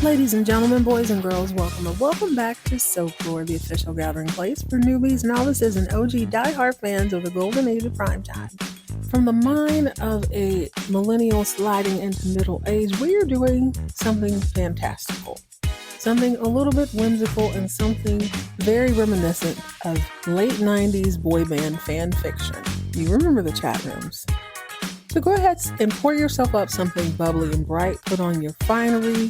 Ladies and gentlemen, boys and girls, welcome back to Southfork, the official gathering place for newbies, novices, and OG diehard fans of the golden age of primetime. From the mind of a millennial sliding into middle age, we are doing something fantastical, something a little bit whimsical, and something very reminiscent of late 90s boy band fan fiction. You remember the chat rooms. So go ahead and pour yourself up something bubbly and bright, put on your finery,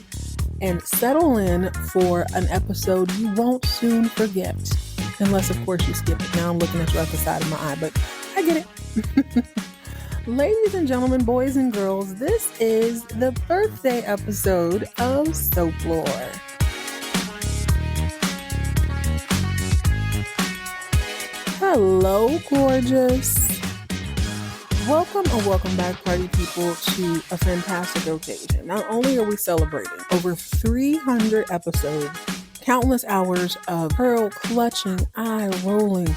and settle in for an episode you won't soon forget. Unless, of course, you skip it. Now I'm looking at you out the side of my eye, but I get it. Ladies and gentlemen, boys and girls, this is the birthday episode of Southfork. Hello, gorgeous. Welcome back, party people, to a fantastic occasion. Not only are we celebrating over 300 episodes, countless hours of pearl clutching, eye rolling,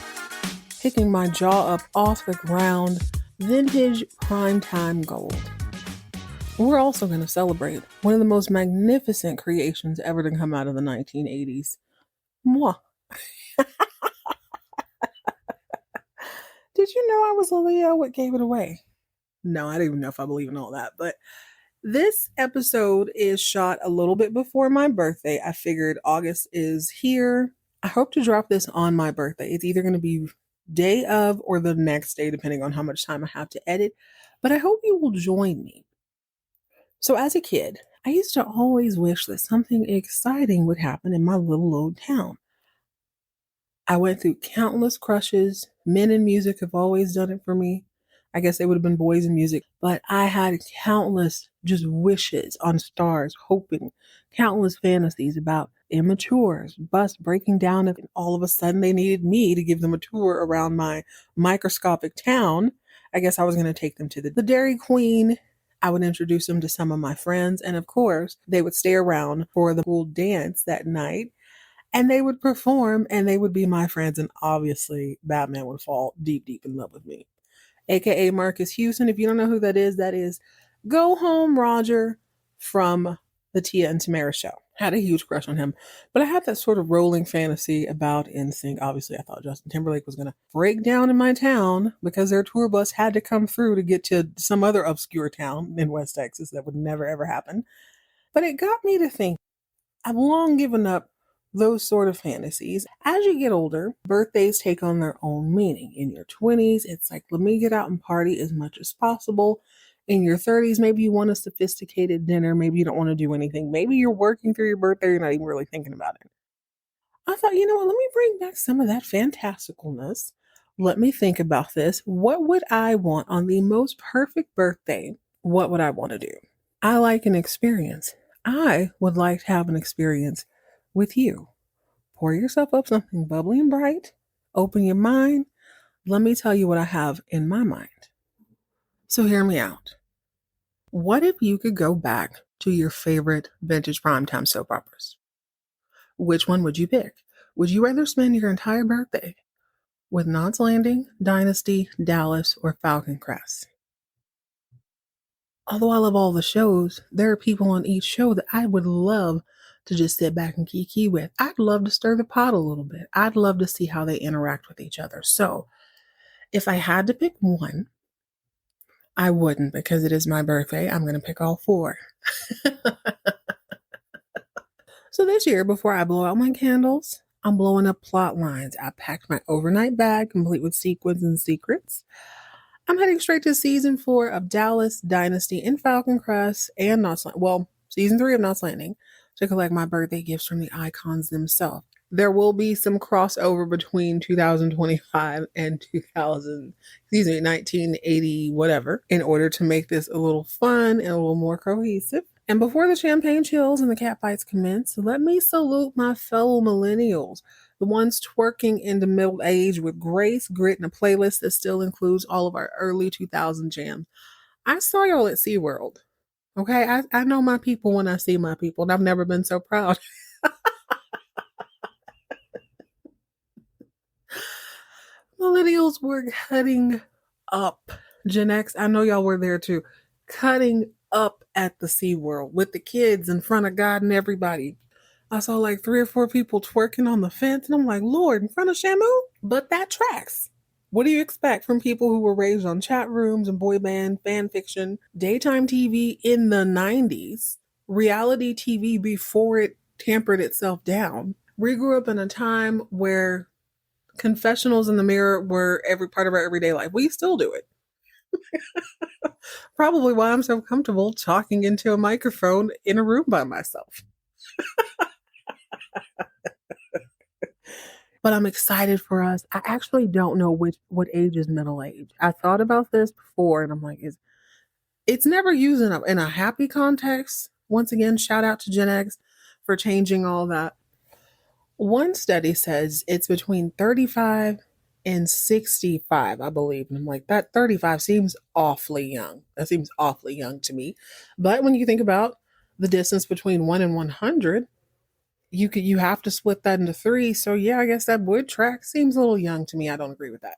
picking my jaw up off the ground, vintage primetime gold. We're also going to celebrate one of the most magnificent creations ever to come out of the 1980s. Moi. Did you know I was a Leo? What gave it away? No, I don't even know if I believe in all that. But this episode is shot a little bit before my birthday. I figured August is here. I hope to drop this on my birthday. It's either going to be day of or the next day, depending on how much time I have to edit. But I hope you will join me. So as a kid, I used to always wish that something exciting would happen in my little old town. I went through countless crushes. Men in music have always done it for me. I guess they would have been boys in music. But I had countless just wishes on stars, hoping, countless fantasies about immatures, bus breaking down, and all of a sudden they needed me to give them a tour around my microscopic town. I guess I was going to take them to the Dairy Queen. I would introduce them to some of my friends. And of course, they would stay around for the cool dance that night. And they would perform, and they would be my friends. And obviously, Batman would fall deep, deep in love with me. AKA Marcus Houston. If you don't know who that is Go Home Roger from the Tia and Tamara show. Had a huge crush on him. But I had that sort of rolling fantasy about NSYNC. Obviously, I thought Justin Timberlake was going to break down in my town because their tour bus had to come through to get to some other obscure town in West Texas. That would never, ever happen. But it got me to think, I've long given up those sort of fantasies. As you get older, birthdays take on their own meaning. In your 20s, it's like, let me get out and party as much as possible. In your 30s, maybe you want a sophisticated dinner. Maybe you don't want to do anything. Maybe you're working through your birthday. You're not even really thinking about it. I thought, you know what? Let me bring back some of that fantasticalness. Let me think about this. What would I want on the most perfect birthday? What would I want to do? I like an experience. I would like to have an experience with you. Pour yourself up something bubbly and bright. Open your mind. Let me tell you what I have in my mind. So hear me out. What if you could go back to your favorite vintage primetime soap operas? Which one would you pick? Would you rather spend your entire birthday with Knots Landing, Dynasty, Dallas, or Falcon Crest? Although I love all the shows, there are people on each show that I would love to just sit back and kiki with. I'd love to stir the pot a little bit. I'd love to see how they interact with each other. So if I had to pick one, I wouldn't, because it is my birthday. I'm going to pick all four. So this year, before I blow out my candles, I'm blowing up plot lines. I packed my overnight bag, complete with sequins and secrets. I'm heading straight to season 4 of Dallas, Dynasty, and Falcon Crest, and Knots Landing. Well, season 3 of Knots Landing, to collect my birthday gifts from the icons themselves. There will be some crossover between 2025 and 1980, whatever, in order to make this a little fun and a little more cohesive. And before the champagne chills and the cat fights commence, let me salute my fellow millennials, the ones twerking into middle age with grace, grit, and a playlist that still includes all of our early 2000 jams. I saw y'all at SeaWorld. Okay, I know my people when I see my people, and I've never been so proud. Millennials were cutting up. Gen X, I know y'all were there too. Cutting up at the SeaWorld with the kids in front of God and everybody. I saw like 3 or 4 people twerking on the fence, and I'm like, Lord, in front of Shamu? But that tracks. What do you expect from people who were raised on chat rooms and boy band, fan fiction, daytime TV in the 90s, reality TV before it tampered itself down? We grew up in a time where confessionals in the mirror were every part of our everyday life. We still do it. Probably why I'm so comfortable talking into a microphone in a room by myself. But I'm excited for us. I actually don't know what age is middle age. I thought about this before, and I'm like, it's never used in a happy context. Once again, shout out to Gen X for changing all that. One study says it's between 35 and 65, I believe. And I'm like, that 35 seems awfully young. That seems awfully young to me. But when you think about the distance between 1 and 100, you have to split that into 3. So yeah, I guess that would track. Seems a little young to me. I don't agree with that.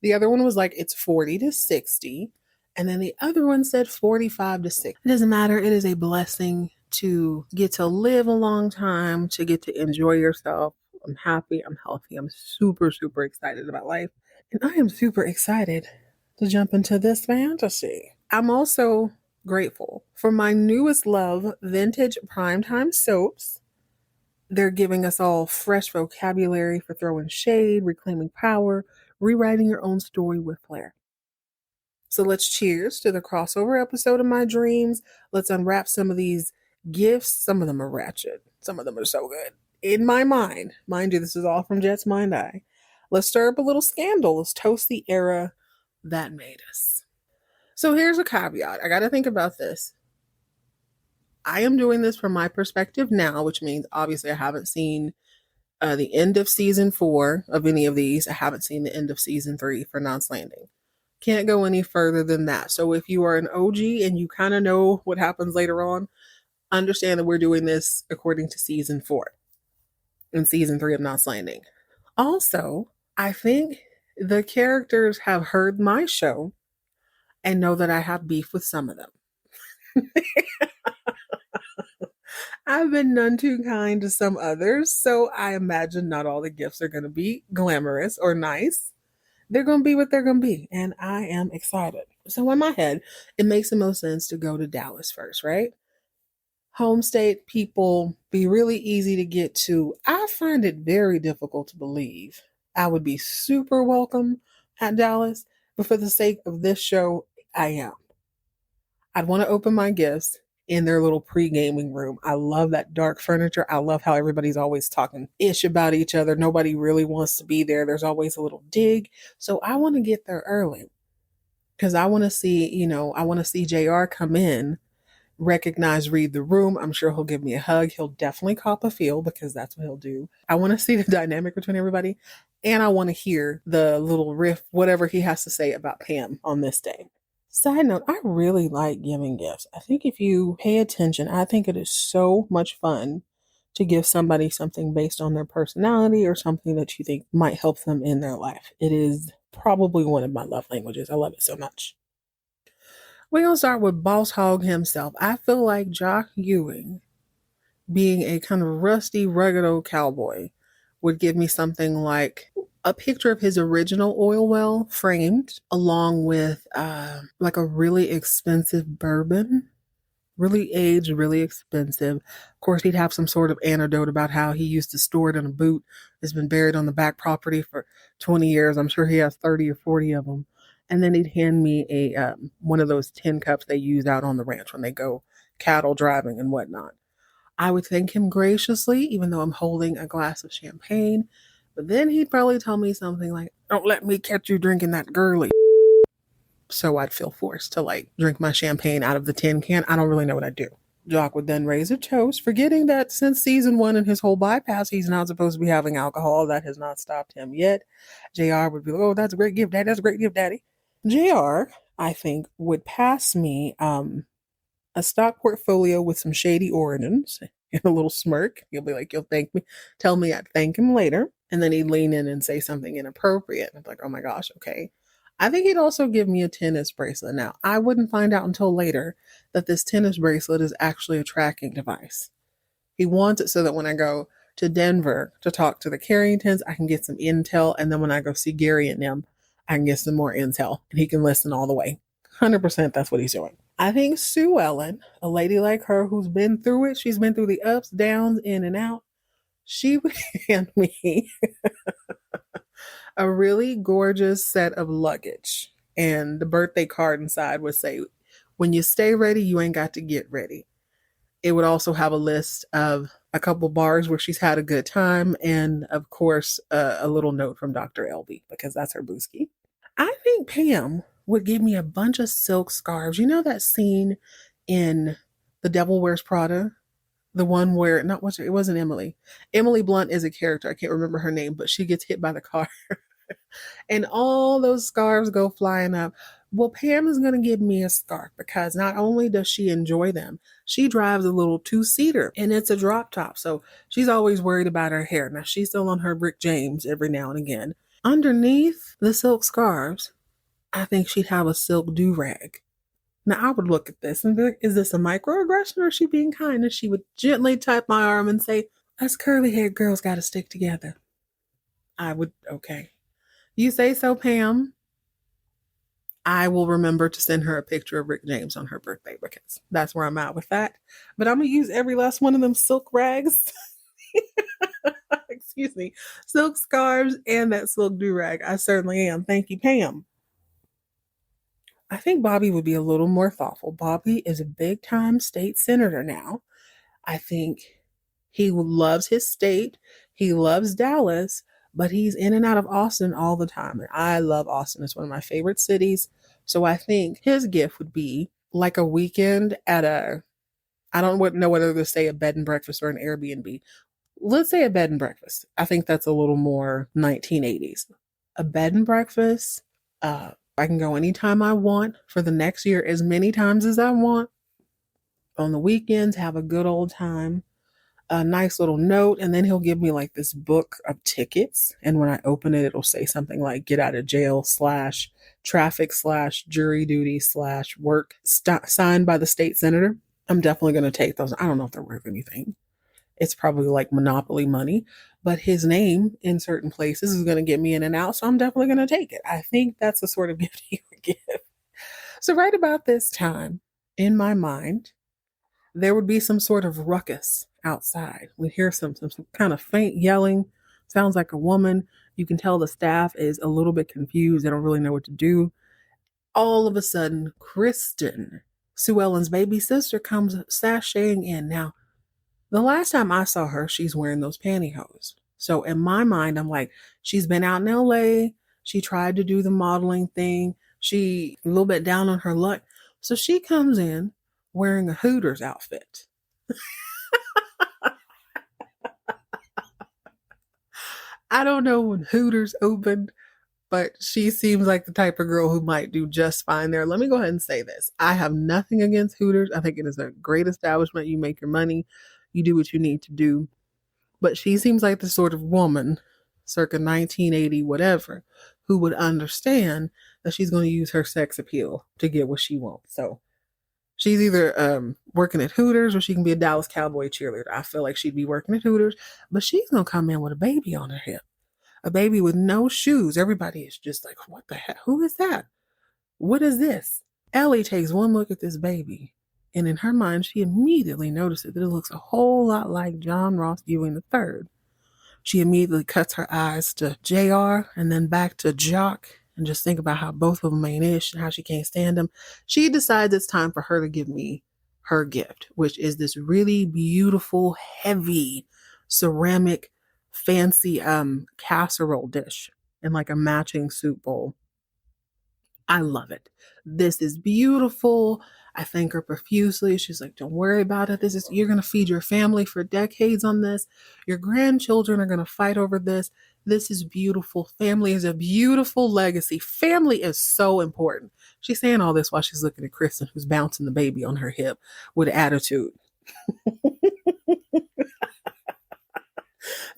The other one was like it's 40 to 60. And then the other one said 45 to 60. It doesn't matter. It is a blessing to get to live a long time, to get to enjoy yourself. I'm happy. I'm healthy. I'm super, super excited about life. And I am super excited to jump into this fantasy. I'm also grateful for my newest love, vintage Primetime soaps. They're giving us all fresh vocabulary for throwing shade, reclaiming power, rewriting your own story with flair. So let's cheers to the crossover episode of my dreams. Let's unwrap some of these gifts. Some of them are ratchet. Some of them are so good. In my mind, mind you, this is all from Jet's Mind Eye. Let's stir up a little scandal. Let's toast the era that made us. So here's a caveat. I got to think about this. I am doing this from my perspective now, which means obviously I haven't seen the end of season 4 of any of these. I haven't seen the end of season 3 for Knots Landing. Can't go any further than that. So if you are an OG and you kind of know what happens later on, understand that we're doing this according to season 4 and season 3 of Knots Landing. Also, I think the characters have heard my show and know that I have beef with some of them. I've been none too kind to some others, so I imagine not all the gifts are going to be glamorous or nice. They're going to be what they're going to be, and I am excited. So in my head, it makes the most sense to go to Dallas first, right? Home state people be really easy to get to. I find it very difficult to believe I would be super welcome at Dallas, but for the sake of this show, I am. I'd want to open my gifts in their little pre-gaming room. I love that dark furniture. I love how everybody's always talking ish about each other. Nobody really wants to be there. There's always a little dig. So I want to get there early because I want to see, I want to see JR come in, recognize, read the room. I'm sure he'll give me a hug. He'll definitely cop a feel because that's what he'll do. I want to see the dynamic between everybody. And I want to hear the little riff, whatever he has to say about Pam on this day. Side note, I really like giving gifts. I think if you pay attention, I think it is so much fun to give somebody something based on their personality or something that you think might help them in their life. It is probably one of my love languages. I love it so much. We're going to start with Boss Hog himself. I feel like Jock Ewing, being a kind of rusty, rugged old cowboy, would give me something like a picture of his original oil well framed along with like a really expensive bourbon, really aged, really expensive. Of course, he'd have some sort of anecdote about how he used to store it in a boot that's been buried on the back property for 20 years. I'm sure he has 30 or 40 of them. And then he'd hand me a one of those tin cups they use out on the ranch when they go cattle driving and whatnot. I would thank him graciously, even though I'm holding a glass of champagne. But then he'd probably tell me something like, "Don't let me catch you drinking that girly." So I'd feel forced to drink my champagne out of the tin can. I don't really know what I'd do. Jock would then raise a toast, forgetting that since season 1 and his whole bypass, he's not supposed to be having alcohol. That has not stopped him yet. JR would be like, "Oh, that's a great gift, Daddy. That's a great gift, Daddy." JR, I think, would pass me a stock portfolio with some shady origins and a little smirk. He'll be like, "You'll thank me. Tell me I'd thank him later." And then he'd lean in and say something inappropriate. And I'm like, "Oh my gosh, okay. I think he'd also give me a tennis bracelet. Now, I wouldn't find out until later that this tennis bracelet is actually a tracking device. He wants it so that when I go to Denver to talk to the Carringtons, I can get some intel. And then when I go see Gary and them, I can get some more intel and he can listen all the way. 100% that's what he's doing. I think Sue Ellen, a lady like her who's been through it, she's been through the ups, downs, in and out, she would hand me a really gorgeous set of luggage. And the birthday card inside would say, when you stay ready, you ain't got to get ready. It would also have a list of a couple bars where she's had a good time, and of course, a little note from Dr. Elby because that's her booski. I think Pam would give me a bunch of silk scarves. You know that scene in The Devil Wears Prada? The one where, not what's it wasn't Emily. Emily Blunt is a character. I can't remember her name, but she gets hit by the car and all those scarves go flying up. Well, Pam is going to give me a scarf because not only does she enjoy them, she drives a little two-seater and it's a drop top. So she's always worried about her hair. Now, she's still on her Rick James every now and again. Underneath the silk scarves, I think she'd have a silk do-rag. Now, I would look at this and be like, is this a microaggression or is she being kind? And she would gently tap my arm and say, us curly-haired girls got to stick together. I would, okay. You say so, Pam. I will remember to send her a picture of Rick James on her birthday because that's where I'm at with that. But I'm going to use every last one of them silk rags. Excuse me. Silk scarves and that silk do-rag. I certainly am. Thank you, Pam. I think Bobby would be a little more thoughtful. Bobby is a big time state senator now. I think he loves his state. He loves Dallas, but he's in and out of Austin all the time. And I love Austin. It's one of my favorite cities. So I think his gift would be like a weekend at I don't know whether to say a bed and breakfast or an Airbnb. Let's say a bed and breakfast. I think that's a little more 1980s. A bed and breakfast. I can go anytime I want for the next year, as many times as I want. On the weekends, have a good old time. A nice little note, and then he'll give me like this book of tickets. And when I open it, it'll say something like get out of jail / traffic / jury duty / work signed by the state senator. I'm definitely going to take those. I don't know if they're worth anything. It's probably like Monopoly money, but his name in certain places is going to get me in and out. So I'm definitely going to take it. I think that's the sort of gift he would give. So right about this time in my mind, there would be some sort of ruckus outside. We'd hear some kind of faint yelling. Sounds like a woman. You can tell the staff is a little bit confused. They don't really know what to do. All of a sudden, Kristen, Sue Ellen's baby sister, comes sashaying in. Now, the last time I saw her, she's wearing those pantyhose. So in my mind, I'm like, she's been out in LA. She tried to do the modeling thing. She a little bit down on her luck. So she comes in wearing a Hooters outfit. I don't know when Hooters opened, but she seems like the type of girl who might do just fine there. Let me go ahead and say this. I have nothing against Hooters. I think it is a great establishment. You make your money. You do what you need to do. But she seems like the sort of woman, circa 1980, whatever, who would understand that she's going to use her sex appeal to get what she wants. So she's either working at Hooters or she can be a Dallas Cowboy cheerleader. I feel like she'd be working at Hooters, but she's going to come in with a baby on her hip. A baby with no shoes. Everybody is just like, what the heck? Who is that? What is this? Ellie takes one look at this baby, and in her mind, she immediately notices that it looks a whole lot like John Ross Ewing III. She immediately cuts her eyes to JR and then back to Jock and just think about how both of them ain't ish and how she can't stand them. She decides it's time for her to give me her gift, which is this really beautiful, heavy ceramic fancy casserole dish and like a matching soup bowl. I love it. This is beautiful. I thank her profusely. She's like, don't worry about it. You're going to feed your family for decades on this. Your grandchildren are going to fight over this. This is beautiful. Family is a beautiful legacy. Family is so important. She's saying all this while she's looking at Kristen, who's bouncing the baby on her hip with attitude.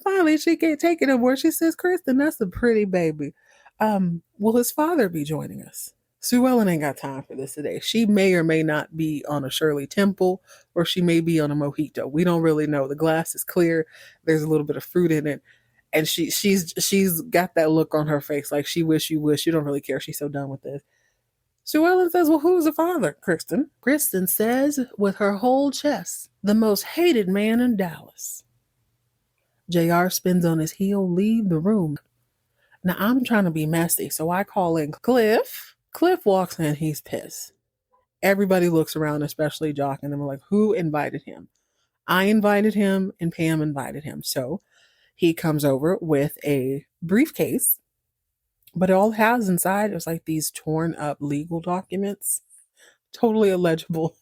Finally, she can't take it anymore. She says, Kristen, that's a pretty baby. Will his father be joining us? Sue Ellen ain't got time for this today. She may or may not be on a Shirley Temple, or she may be on a mojito. We don't really know. The glass is clear. There's a little bit of fruit in it. And she's got that look on her face like she wish you wish. You don't really care. She's so done with this. Sue Ellen says, well, who's the father, Kristen? Kristen says, with her whole chest, the most hated man in Dallas. JR spins on his heel, leave the room. Now, I'm trying to be messy, so I call in Cliff. Cliff walks in, he's pissed. Everybody looks around, especially Jock, and they're like, who invited him? I invited him, and Pam invited him. So he comes over with a briefcase, but it all has inside, it was like these torn up legal documents, totally illegible.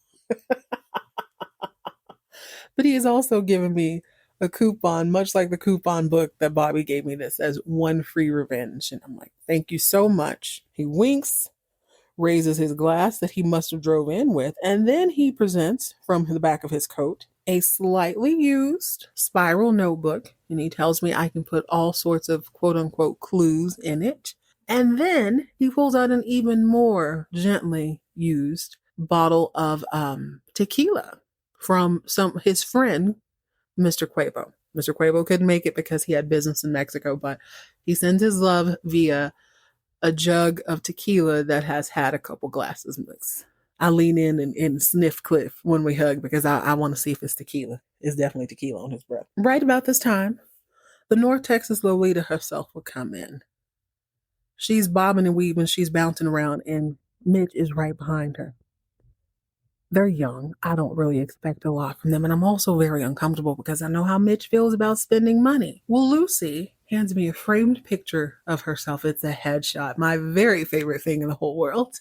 But he has also given me a coupon, much like the coupon book that Bobby gave me that says one free revenge. And I'm like, thank you so much. He winks, raises his glass that he must have drove in with, and then he presents from the back of his coat a slightly used spiral notebook, and he tells me I can put all sorts of quote unquote clues in it. And then he pulls out an even more gently used bottle of tequila from his friend, Mr. Quavo. Mr. Quavo couldn't make it because he had business in Mexico, but he sends his love via a jug of tequila that has had a couple glasses mixed. I lean in and sniff Cliff when we hug because I want to see if it's tequila. It's definitely tequila on his breath. Right about this time, the North Texas Lolita herself will come in. She's bobbing and weaving, she's bouncing around, and Mitch is right behind her. They're young. I don't really expect a lot from them, and I'm also very uncomfortable because I know how Mitch feels about spending money. Well, Lucy hands me a framed picture of herself. It's a headshot, my very favorite thing in the whole world.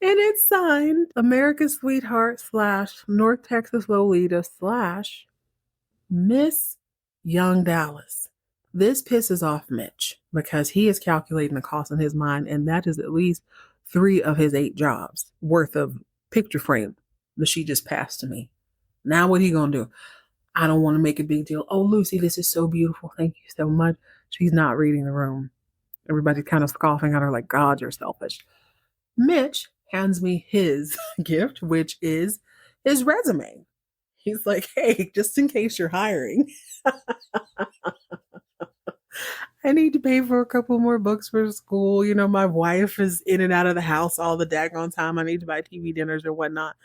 And it's signed America's Sweetheart / North Texas Lolita / Miss Young Dallas. This pisses off Mitch because he is calculating the cost in his mind, and that is at least 3 of his 8 jobs worth of picture frame that she just passed to me. Now what he gonna do? I don't want to make a big deal. Oh, Lucy, this is so beautiful. Thank you so much. She's not reading the room. Everybody's kind of scoffing at her like, God, you're selfish. Mitch hands me his gift, which is his resume. He's like, hey, just in case you're hiring, I need to pay for a couple more books for school. You know, my wife is in and out of the house all the daggone time. I need to buy TV dinners or whatnot.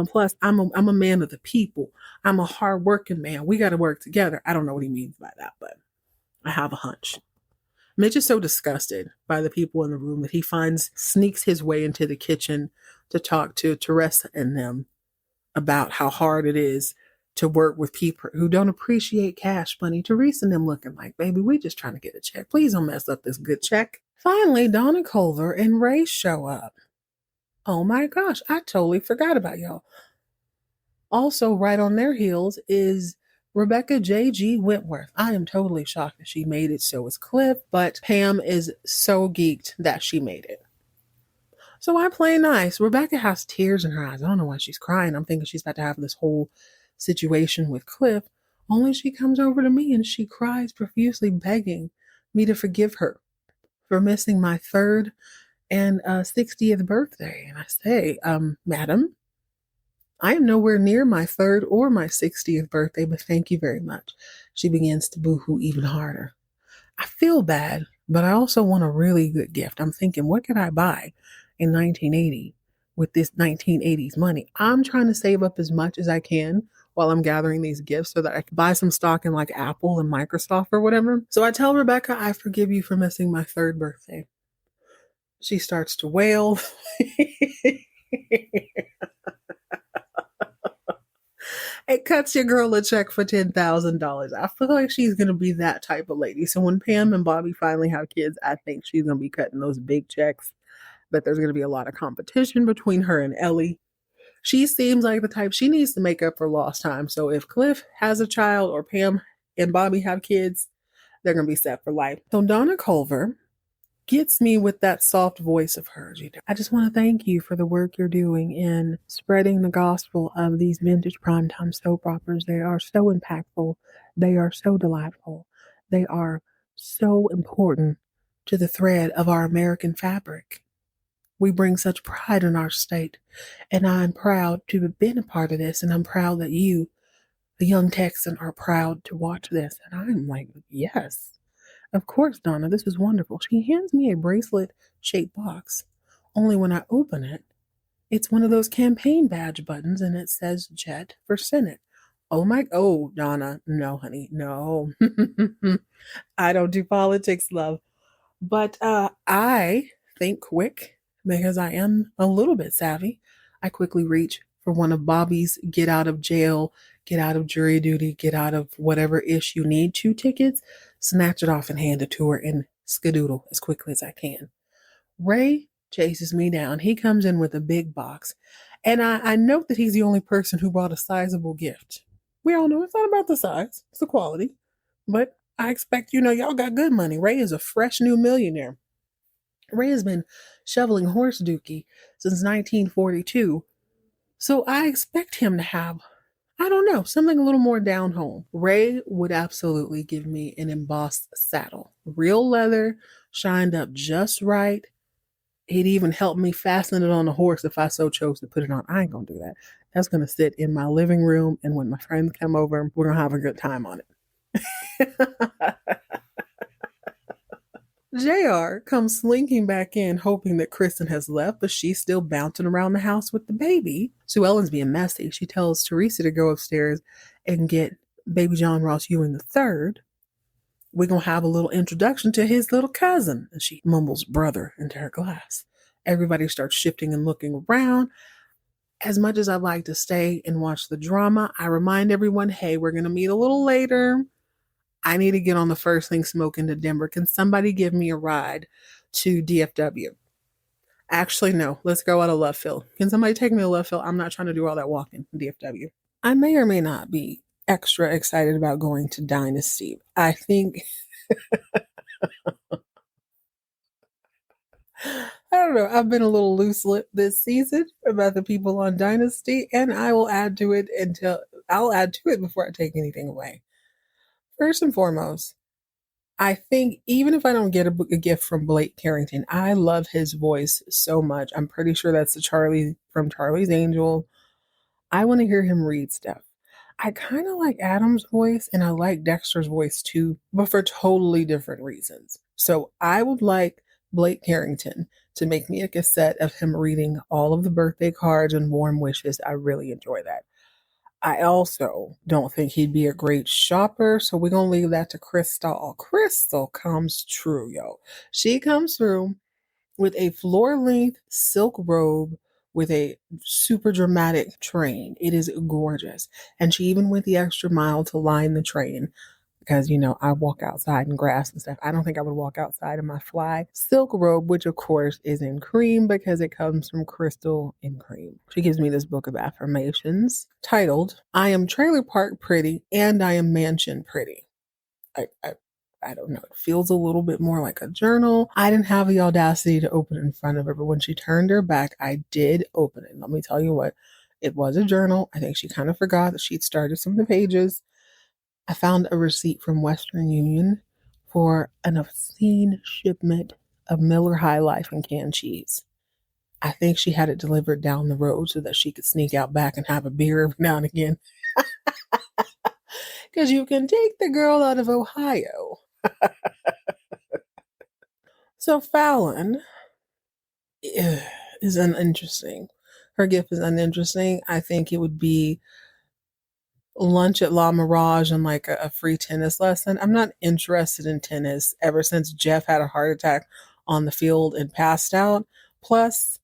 Plus, I'm a man of the people. I'm a hardworking man. We got to work together. I don't know what he means by that, but I have a hunch. Mitch is so disgusted by the people in the room that he sneaks his way into the kitchen to talk to Teresa and them about how hard it is to work with people who don't appreciate cash money. Teresa and them looking like, baby, we just trying to get a check. Please don't mess up this good check. Finally, Donna Culver and Ray show up. Oh my gosh, I totally forgot about y'all. Also, right on their heels is Rebecca J.G. Wentworth. I am totally shocked that she made it. So is Cliff, but Pam is so geeked that she made it. So I play nice. Rebecca has tears in her eyes. I don't know why she's crying. I'm thinking she's about to have this whole situation with Cliff. Only she comes over to me and she cries profusely, begging me to forgive her for missing my 3rd and 60th birthday. And I say, madam, I am nowhere near my 3rd or my 60th birthday, but thank you very much. She begins to boo-hoo even harder. I feel bad, but I also want a really good gift. I'm thinking, what could I buy in 1980 with this 1980s money? I'm trying to save up as much as I can while I'm gathering these gifts so that I can buy some stock in like Apple and Microsoft or whatever. So I tell Rebecca, I forgive you for missing my 3rd birthday. She starts to wail. It cuts your girl a check for $10,000. I feel like she's going to be that type of lady. So when Pam and Bobby finally have kids, I think she's going to be cutting those big checks. But there's going to be a lot of competition between her and Ellie. She seems like the type, she needs to make up for lost time. So if Cliff has a child or Pam and Bobby have kids, they're going to be set for life. So Donna Culver gets me with that soft voice of hers. I just want to thank you for the work you're doing in spreading the gospel of these vintage primetime soap operas. They are so impactful. They are so delightful. They are so important to the thread of our American fabric. We bring such pride in our state, and I'm proud to have been a part of this, and I'm proud that you, the young Texan, are proud to watch this. And I'm like, yes, of course, Donna, this is wonderful. She hands me a bracelet shaped box, only when I open it, it's one of those campaign badge buttons and it says Jet for Senate. Oh, Donna, no, honey, no. I don't do politics, love. But I think quick because I am a little bit savvy. I quickly reach for one of Bobby's get out of jail, get out of jury duty, get out of whatever ish you need to tickets, snatch it off and hand it to her and skedoodle as quickly as I can. Ray chases me down. He comes in with a big box. And I note that he's the only person who brought a sizable gift. We all know it's not about the size, it's the quality. But I expect, y'all got good money. Ray is a fresh new millionaire. Ray has been shoveling horse dookie since 1942. So I expect him to have, I don't know, something a little more down home. Ray would absolutely give me an embossed saddle. Real leather, shined up just right. He'd even help me fasten it on the horse if I so chose to put it on. I ain't gonna do that. That's gonna sit in my living room, and when my friends come over, we're gonna have a good time on it. JR comes slinking back in, hoping that Kristen has left, but she's still bouncing around the house with the baby. Sue Ellen's being messy. She tells Teresa to go upstairs and get baby John Ross Ewing III. We're going to have a little introduction to his little cousin. And she mumbles brother into her glass. Everybody starts shifting and looking around. As much as I'd like to stay and watch the drama, I remind everyone, hey, we're going to meet a little later. I need to get on the first thing smoking to Denver. Can somebody give me a ride to DFW? Actually, no. Let's go out of left field. Can somebody take me to left field? I'm not trying to do all that walking in DFW. I may or may not be extra excited about going to Dynasty. I think I don't know. I've been a little loose lipped this season about the people on Dynasty, and I will add to it until I'll add to it before I take anything away. First and foremost, I think even if I don't get a gift from Blake Carrington, I love his voice so much. I'm pretty sure that's the Charlie from Charlie's Angel. I want to hear him read stuff. I kind of like Adam's voice and I like Dexter's voice too, but for totally different reasons. So I would like Blake Carrington to make me a cassette of him reading all of the birthday cards and warm wishes. I really enjoy that. I also don't think he'd be a great shopper, so we're going to leave that to Krystal. Krystal comes true, yo. She comes through with a floor-length silk robe with a super dramatic train. It is gorgeous. And she even went the extra mile to line the train because, I walk outside in grass and stuff. I don't think I would walk outside in my fly silk robe, which of course is in cream because it comes from Krystal in cream. She gives me this book of affirmations titled, I am trailer park pretty and I am mansion pretty. I don't know. It feels a little bit more like a journal. I didn't have the audacity to open it in front of her, but when she turned her back, I did open it. Let me tell you what, it was a journal. I think she kind of forgot that she'd started some of the pages. I found a receipt from Western Union for an obscene shipment of Miller High Life and canned cheese. I think she had it delivered down the road so that she could sneak out back and have a beer every now and again. Because you can take the girl out of Ohio. So Fallon is uninteresting. Her gift is uninteresting. I think it would be lunch at La Mirage and like a free tennis lesson. I'm not interested in tennis ever since Jeff had a heart attack on the field and passed out. Plus,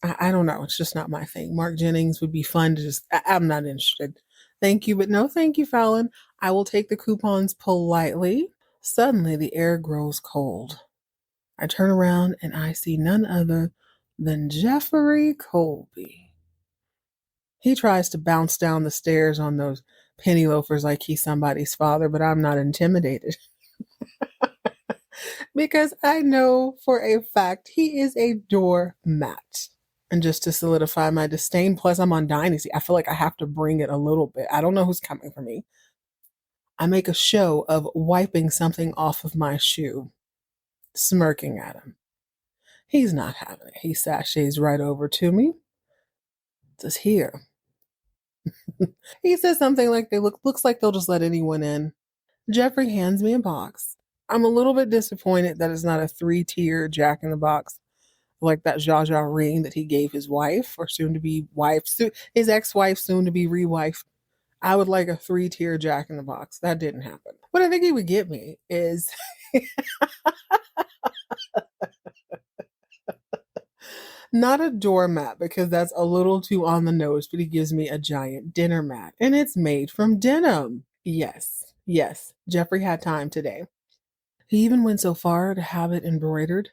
I don't know. It's just not my thing. Mark Jennings would be fun to I'm not interested. Thank you, but no thank you, Fallon. I will take the coupons politely. Suddenly, the air grows cold. I turn around and I see none other than Jeffrey Colby. He tries to bounce down the stairs on those penny loafers like he's somebody's father, but I'm not intimidated. Because I know for a fact he is a doormat. And just to solidify my disdain, plus I'm on Dynasty, I feel like I have to bring it a little bit. I don't know who's coming for me. I make a show of wiping something off of my shoe, smirking at him. He's not having it. He sachets right over to me. Says, here. He says something like looks like they'll just let anyone in. Jeffrey hands me a box. I'm a little bit disappointed that it's not a 3-tier Jack in the Box like that Zsa Zsa ring that he gave his wife or soon to be wife, his ex-wife, soon to be re-wife. I would like a 3-tier Jack in the Box. That didn't happen. What I think he would get me is not a doormat because that's a little too on the nose, but he gives me a giant dinner mat and it's made from denim. Yes, yes, Jeffrey had time today. He even went so far to have it embroidered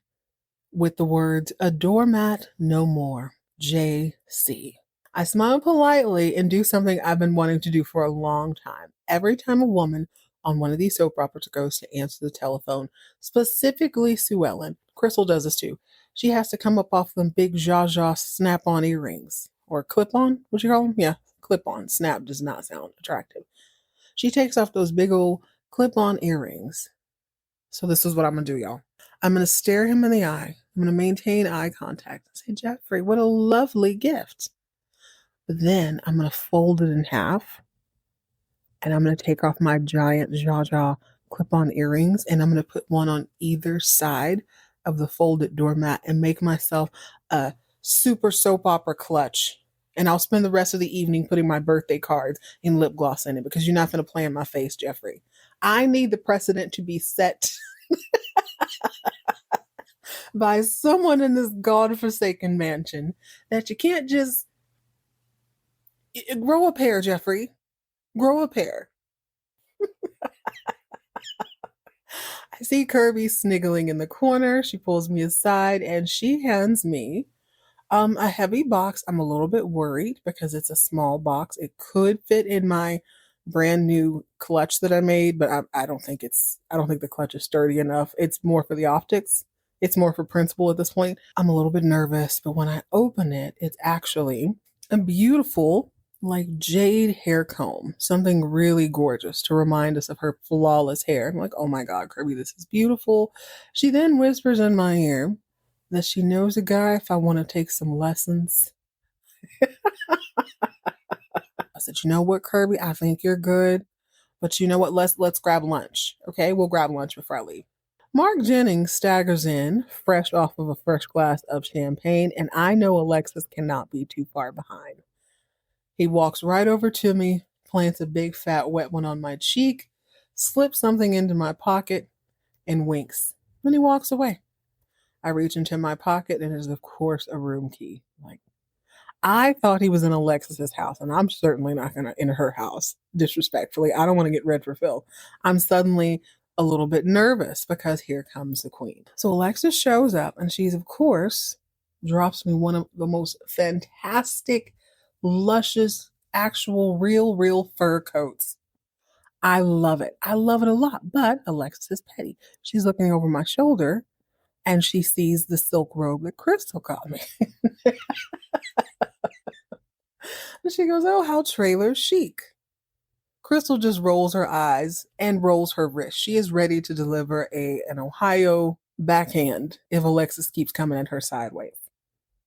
with the words, a doormat no more, JC. I smile politely and do something I've been wanting to do for a long time. Every time a woman on one of these soap operas goes to answer the telephone, specifically Sue Ellen, Krystal does this too. She has to come up off them big Zsa Zsa snap-on earrings. Or clip-on, what you call them? Yeah, clip-on. Snap does not sound attractive. She takes off those big old clip-on earrings. So this is what I'm going to do, y'all. I'm going to stare him in the eye. I'm going to maintain eye contact and say, Jeffrey, what a lovely gift. But then I'm going to fold it in half and I'm going to take off my giant Zsa Zsa clip-on earrings and I'm going to put one on either side of the folded doormat and make myself a super soap opera clutch. And I'll spend the rest of the evening putting my birthday cards and lip gloss in it because you're not going to play in my face, Jeffrey. I need the precedent to be set by someone in this godforsaken mansion that you can't just grow a pair, Jeffrey. Grow a pair. I see Kirby sniggling in the corner. She pulls me aside and she hands me a heavy box. I'm a little bit worried because it's a small box. It could fit in my brand new clutch that I made, but I don't think the clutch is sturdy enough. It's more for the optics. It's more for principle at this point. I'm a little bit nervous, but when I open it, it's actually a beautiful, like jade hair comb, something really gorgeous to remind us of her flawless hair. I'm like, oh my God, Kirby, this is beautiful. She then whispers in my ear that she knows a guy if I want to take some lessons. I said, you know what, Kirby, I think you're good, but you know what, let's grab lunch. Okay, we'll grab lunch before I leave. Mark Jennings staggers in, fresh off of a fresh glass of champagne, and I know Alexis cannot be too far behind. He walks right over to me, plants a big fat wet one on my cheek, slips something into my pocket, and winks. Then he walks away. I reach into my pocket, and it is, of course, a room key. Like, I thought he was in Alexis's house, and I'm certainly not going to enter her house disrespectfully. I don't want to get red for Phil. I'm suddenly a little bit nervous because here comes the queen. So Alexis shows up, and she's, of course, drops me one of the most fantastic, luscious, actual, real fur coats. I love it. I love it a lot. But Alexis is petty. She's looking over my shoulder, and she sees the silk robe that Krystal got me. And she goes, oh, how trailer chic. Krystal just rolls her eyes and rolls her wrist. She is ready to deliver an Ohio backhand if Alexis keeps coming at her sideways.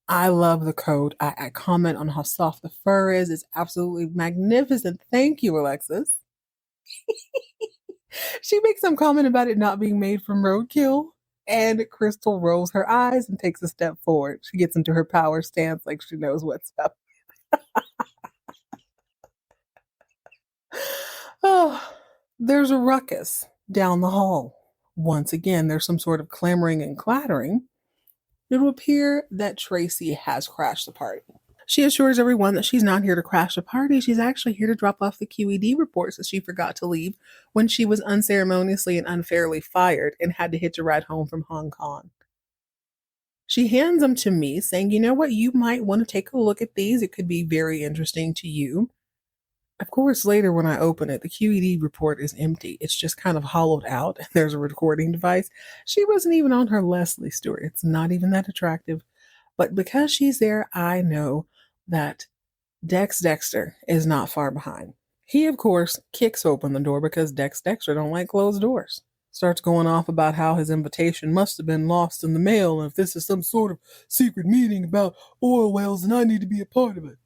I love the coat. I comment on how soft the fur is. It's absolutely magnificent. Thank you, Alexis. She makes some comment about it not being made from roadkill. And Krystal rolls her eyes and takes a step forward. She gets into her power stance like she knows what's up. Oh, there's a ruckus down the hall. Once again, there's some sort of clamoring and clattering. It will appear that Tracy has crashed the party. She assures everyone that she's not here to crash the party. She's actually here to drop off the QED reports that she forgot to leave when she was unceremoniously and unfairly fired and had to hitch a ride home from Hong Kong. She hands them to me, saying, you know what, you might want to take a look at these. It could be very interesting to you. Of course, later when I open it, the QED report is empty. It's just kind of hollowed out. There's a recording device. She wasn't even on her Leslie story. It's not even that attractive. But because she's there, I know that Dex Dexter is not far behind. He, of course, kicks open the door because Dex Dexter don't like closed doors. Starts going off about how his invitation must have been lost in the mail, and if this is some sort of secret meeting about oil wells, then I need to be a part of it.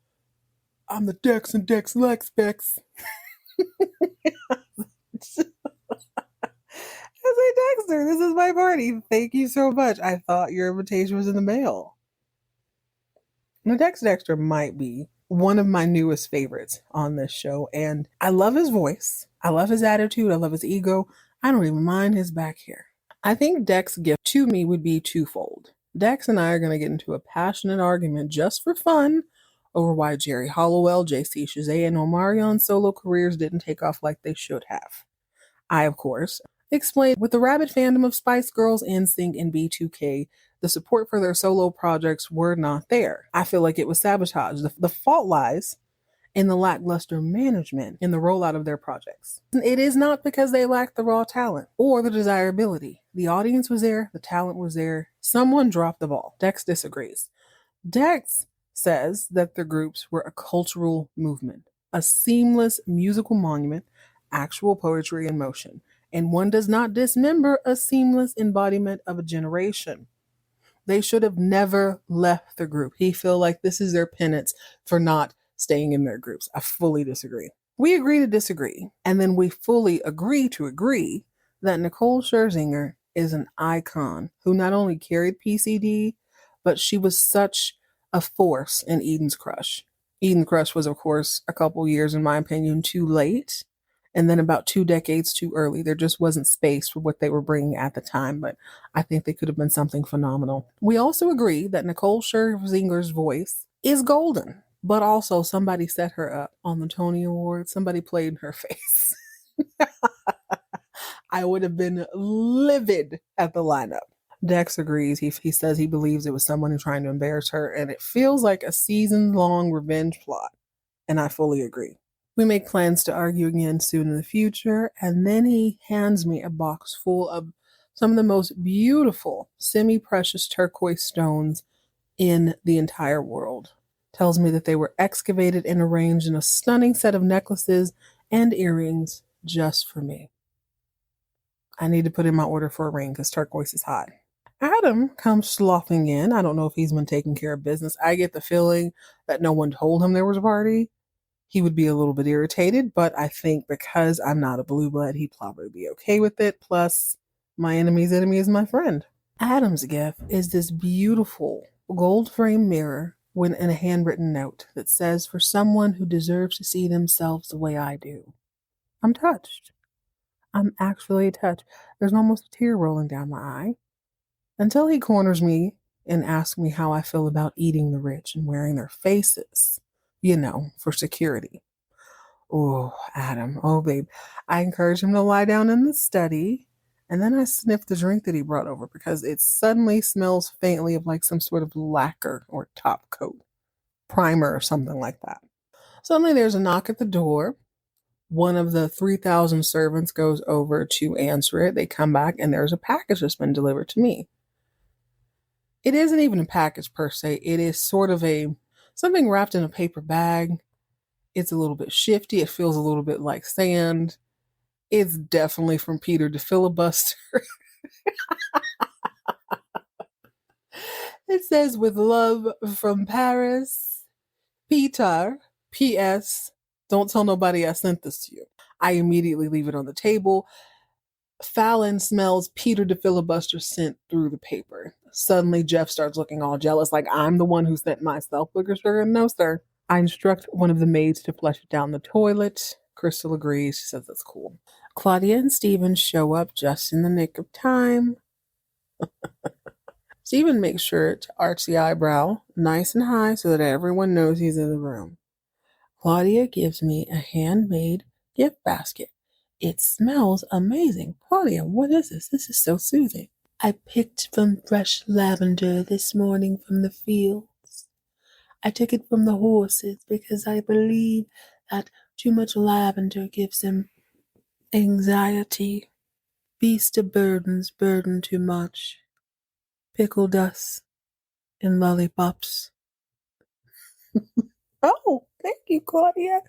I'm the Dex and Dex like specs. I say, Dexter, this is my party. Thank you so much. I thought your invitation was in the mail. Now, Dex Dexter might be one of my newest favorites on this show, and I love his voice. I love his attitude. I love his ego. I don't even mind his back hair. I think Dex's gift to me would be twofold. Dex and I are going to get into a passionate argument just for fun over why Jerry Hollowell, JC Chazet, and Omarion's solo careers didn't take off like they should have. I, of course, explained with the rabid fandom of Spice Girls, NSYNC, and B2K, the support for their solo projects were not there. I feel like it was sabotage. The fault lies in the lackluster management in the rollout of their projects. It is not because they lacked the raw talent or the desirability. The audience was there, the talent was there. Someone dropped the ball. Dex disagrees. Dex says that the groups were a cultural movement, a seamless musical monument, actual poetry in motion, and one does not dismember a seamless embodiment of a generation. They should have never left the group. He feel like this is their penance for not staying in their groups. I fully disagree. We agree to disagree, and then we fully agree to agree that Nicole Scherzinger is an icon who not only carried PCD, but she was such a force in Eden's Crush. Eden Crush was, of course, a couple years, in my opinion, too late, and then about 2 decades too early. There just wasn't space for what they were bringing at the time, but I think they could have been something phenomenal. We also agree that Nicole Scherzinger's voice is golden, but also somebody set her up on the Tony Awards. Somebody played in her face. I would have been livid at the lineup. Dex agrees. He says he believes it was someone who trying to embarrass her, and it feels like a season-long revenge plot. And I fully agree. We make plans to argue again soon in the future, and then he hands me a box full of some of the most beautiful semi-precious turquoise stones in the entire world. Tells me that they were excavated and arranged in a stunning set of necklaces and earrings just for me. I need to put in my order for a ring because turquoise is hot. Adam comes sloughing in. I don't know if he's been taking care of business. I get the feeling that no one told him there was a party. He would be a little bit irritated, but I think because I'm not a blue blood, he'd probably be okay with it. Plus, my enemy's enemy is my friend. Adam's gift is this beautiful gold frame mirror with a handwritten note that says, "For someone who deserves to see themselves the way I do." I'm touched. I'm actually touched. There's almost a tear rolling down my eye. Until he corners me and asks me how I feel about eating the rich and wearing their faces, for security. Oh, Adam. Oh, babe. I encourage him to lie down in the study, and then I sniff the drink that he brought over because it suddenly smells faintly of like some sort of lacquer or top coat, primer or something like that. Suddenly there's a knock at the door. One of the 3,000 servants goes over to answer it. They come back, and there's a package that's been delivered to me. It isn't even a package per se. It is sort of something wrapped in a paper bag. It's a little bit shifty. It feels a little bit like sand. It's definitely from Peter the Filibuster. It says, "With love from Paris, Peter. P.S. Don't tell nobody I sent this to you." I immediately leave it on the table. Fallon smells Peter the Filibuster scent through the paper. Suddenly, Jeff starts looking all jealous, like I'm the one who sent myself liquor sugar. No, sir. I instruct one of the maids to flush it down the toilet. Krystal agrees. She says that's cool. Claudia and Steven show up just in the nick of time. Steven makes sure to arch the eyebrow nice and high so that everyone knows he's in the room. Claudia gives me a handmade gift basket. It smells amazing. Claudia, what is this? This is so soothing. I picked some fresh lavender this morning from the fields. I took it from the horses because I believe that too much lavender gives them anxiety. Beast of burdens burden too much. Pickle dust and lollipops. Oh, thank you, Claudia.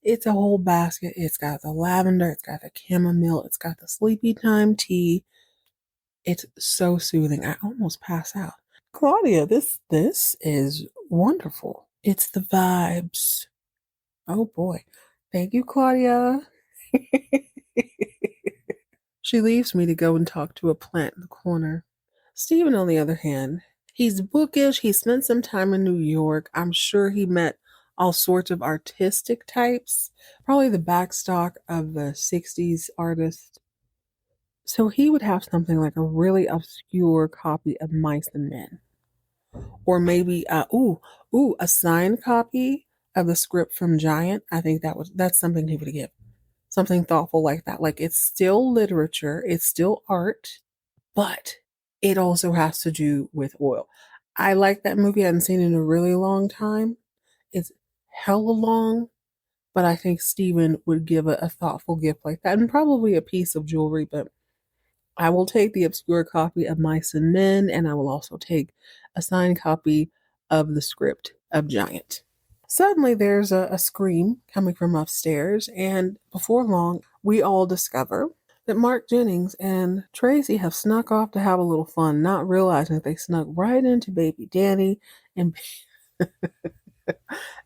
It's a whole basket. It's got the lavender, it's got the chamomile, it's got the sleepy time tea. It's so soothing. I almost pass out. Claudia, this is wonderful. It's the vibes. Oh boy. Thank you, Claudia. She leaves me to go and talk to a plant in the corner. Stephen, on the other hand, he's bookish. He spent some time in New York. I'm sure he met all sorts of artistic types, probably the backstock of the 60s artist. So he would have something like a really obscure copy of Mice and Men. Or maybe a signed copy of the script from Giant. I think that's something he would give. Something thoughtful like that. Like it's still literature, it's still art, but it also has to do with oil. I like that movie. I hadn't seen it in a really long time. It's hella long, but I think Steven would give a thoughtful gift like that and probably a piece of jewelry. But I will take the obscure copy of Mice and Men, and I will also take a signed copy of the script of Giant. Suddenly, there's a scream coming from upstairs, and before long, we all discover that Mark Jennings and Tracy have snuck off to have a little fun, not realizing that they snuck right into baby Danny and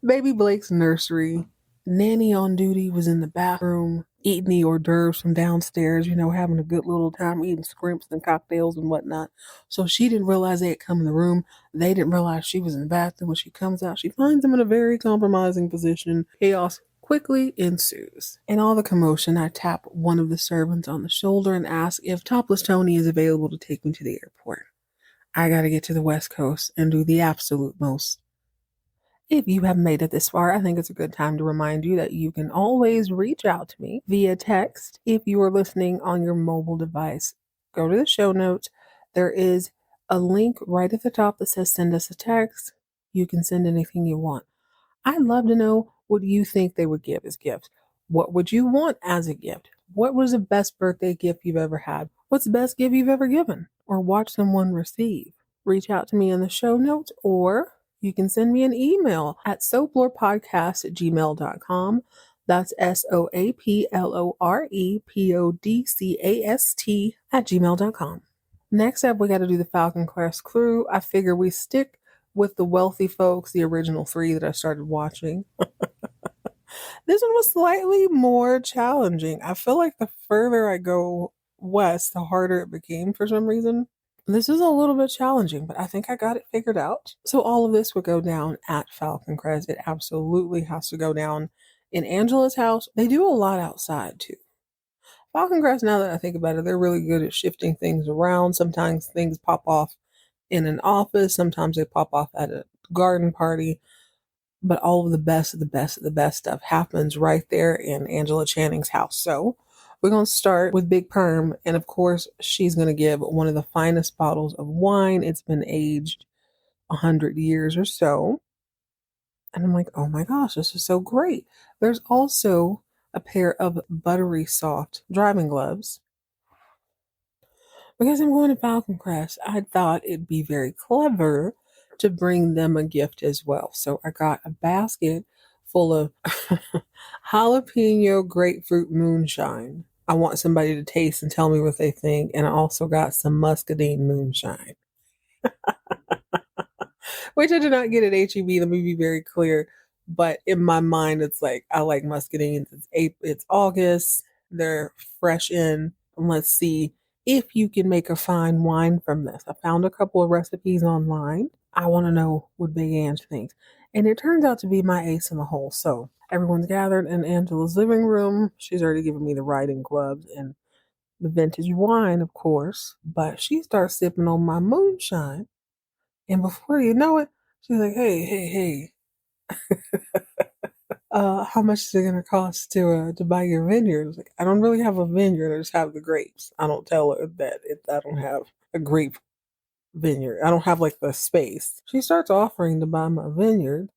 baby Blake's nursery. Nanny on duty was in the bathroom eating the hors d'oeuvres from downstairs, having a good little time eating scrimps and cocktails and whatnot. So she didn't realize they had come in the room. They didn't realize she was in the bathroom. When she comes out, she finds them in a very compromising position. Chaos quickly ensues. In all the commotion, I tap one of the servants on the shoulder and ask if Topless Tony is available to take me to the airport. I gotta get to the West Coast and do the absolute most. If you have made it this far, I think it's a good time to remind you that you can always reach out to me via text if you are listening on your mobile device. Go to the show notes. There is a link right at the top that says send us a text. You can send anything you want. I'd love to know what you think they would give as gifts. What would you want as a gift? What was the best birthday gift you've ever had? What's the best gift you've ever given or watched someone receive? Reach out to me in the show notes, or you can send me an email at soaplorepodcast@gmail.com. That's soaplorepodcast@gmail.com. Next up, we got to do the Falcon Crest crew. I figure we stick with the wealthy folks, the original three that I started watching. This one was slightly more challenging. I feel like the further I go west, the harder it became for some reason. This is a little bit challenging, but I think I got it figured out. So all of this would go down at Falcon Crest. It absolutely has to go down in Angela's house. They do a lot outside too. Falcon Crest, now that I think about it, they're really good at shifting things around. Sometimes things pop off in an office. Sometimes they pop off at a garden party. But all of the best of the best of the best stuff happens right there in Angela Channing's house. So we're going to start with Big Perm. And of course, she's going to give one of the finest bottles of wine. It's been aged 100 years or so. And I'm like, oh my gosh, this is so great. There's also a pair of buttery soft driving gloves. Because I'm going to Falcon Crest, I thought it'd be very clever to bring them a gift as well. So I got a basket full of jalapeno grapefruit moonshine. I want somebody to taste and tell me what they think. And I also got some muscadine moonshine, which I did not get at HEB. Let me be very clear. But in my mind, it's like, I like muscadines. It's August. They're fresh in. Let's see if you can make a fine wine from this. I found a couple of recipes online. I want to know what Big Ange thinks. And it turns out to be my ace in the hole. So everyone's gathered in Angela's living room. She's already given me the riding gloves and the vintage wine, of course. But she starts sipping on my moonshine. And before you know it, she's like, hey, how much is it gonna cost to buy your vineyard? I was like, I don't really have a vineyard, I just have the grapes. I don't tell her that I don't have a grape vineyard. I don't have like the space. She starts offering to buy my vineyard.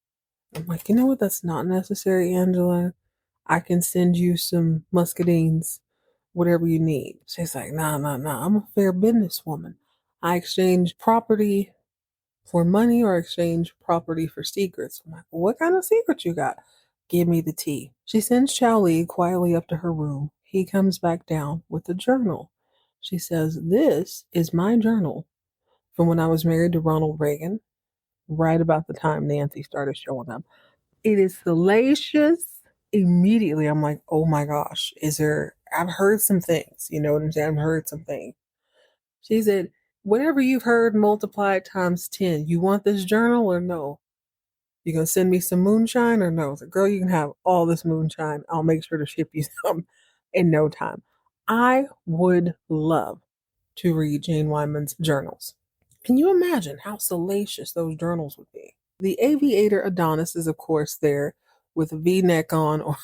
I'm like, you know what? That's not necessary, Angela. I can send you some muscadines, whatever you need. She's like, nah. I'm a fair businesswoman. I exchange property for money or exchange property for secrets. I'm like, well, what kind of secrets you got? Give me the tea. She sends Chow Li quietly up to her room. He comes back down with a journal. She says, "This is my journal from when I was married to Ronald Reagan, right about the time Nancy started showing up." It is salacious. Immediately, I'm like, oh my gosh, I've heard some things. You know what I'm saying? I've heard some things. She said, "Whatever you've heard, multiply it times 10. You want this journal or no? You gonna send me some moonshine or no?" I said, "Girl, you can have all this moonshine. I'll make sure to ship you some in no time." I would love to read Jane Wyman's journals. Can you imagine how salacious those journals would be? The aviator Adonis is, of course, there with a V-neck on, or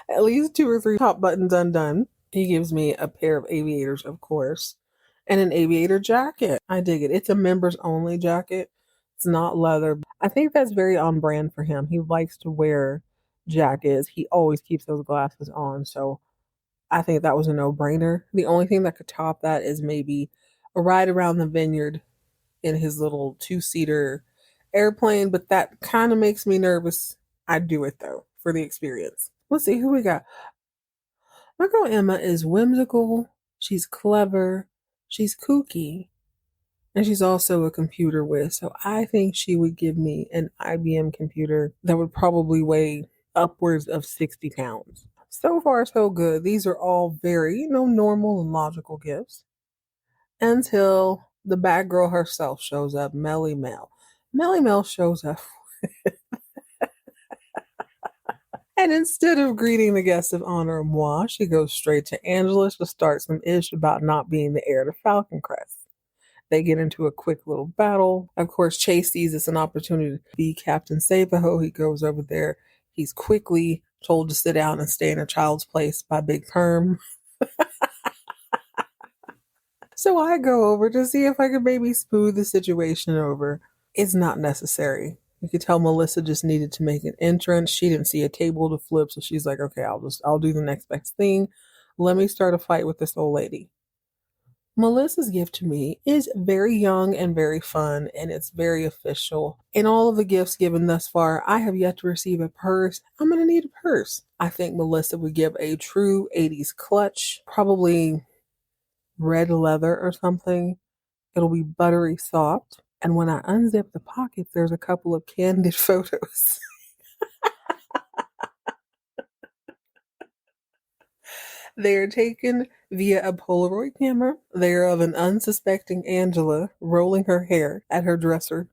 at least two or three top buttons undone. He gives me a pair of aviators, of course, and an aviator jacket. I dig it. It's a members only jacket. It's not leather. I think that's very on brand for him. He likes to wear jackets. He always keeps those glasses on. So I think that was a no brainer. The only thing that could top that is maybe a ride around the vineyard in his little two-seater airplane, but that kind of makes me nervous. I'd do it though for the experience. Let's see who we got. My girl Emma is whimsical, she's clever, she's kooky, and she's also a computer whiz. So I think she would give me an IBM computer that would probably weigh upwards of 60 pounds. So far, so good. These are all very, normal and logical gifts. Until the bad girl herself shows up, Melly Mel. Melly Mel shows up. And instead of greeting the guest of honor, moi, she goes straight to Angela to start some ish about not being the heir to Falcon Crest. They get into a quick little battle. Of course, Chase sees it's an opportunity to be Captain Save-A-Ho. He goes over there. He's quickly told to sit down and stay in a child's place by Big Perm. So I go over to see if I could maybe smooth the situation over. It's not necessary. You could tell Melissa just needed to make an entrance. She didn't see a table to flip, so she's like, "Okay, I'll do the next best thing. Let me start a fight with this old lady." Melissa's gift to me is very young and very fun, and it's very official. In all of the gifts given thus far, I have yet to receive a purse. I'm going to need a purse. I think Melissa would give a true 80s clutch, probably red leather or something. It'll be buttery soft. And when I unzip the pockets, there's a couple of candid photos. They are taken via a Polaroid camera. They are of an unsuspecting Angela rolling her hair at her dresser.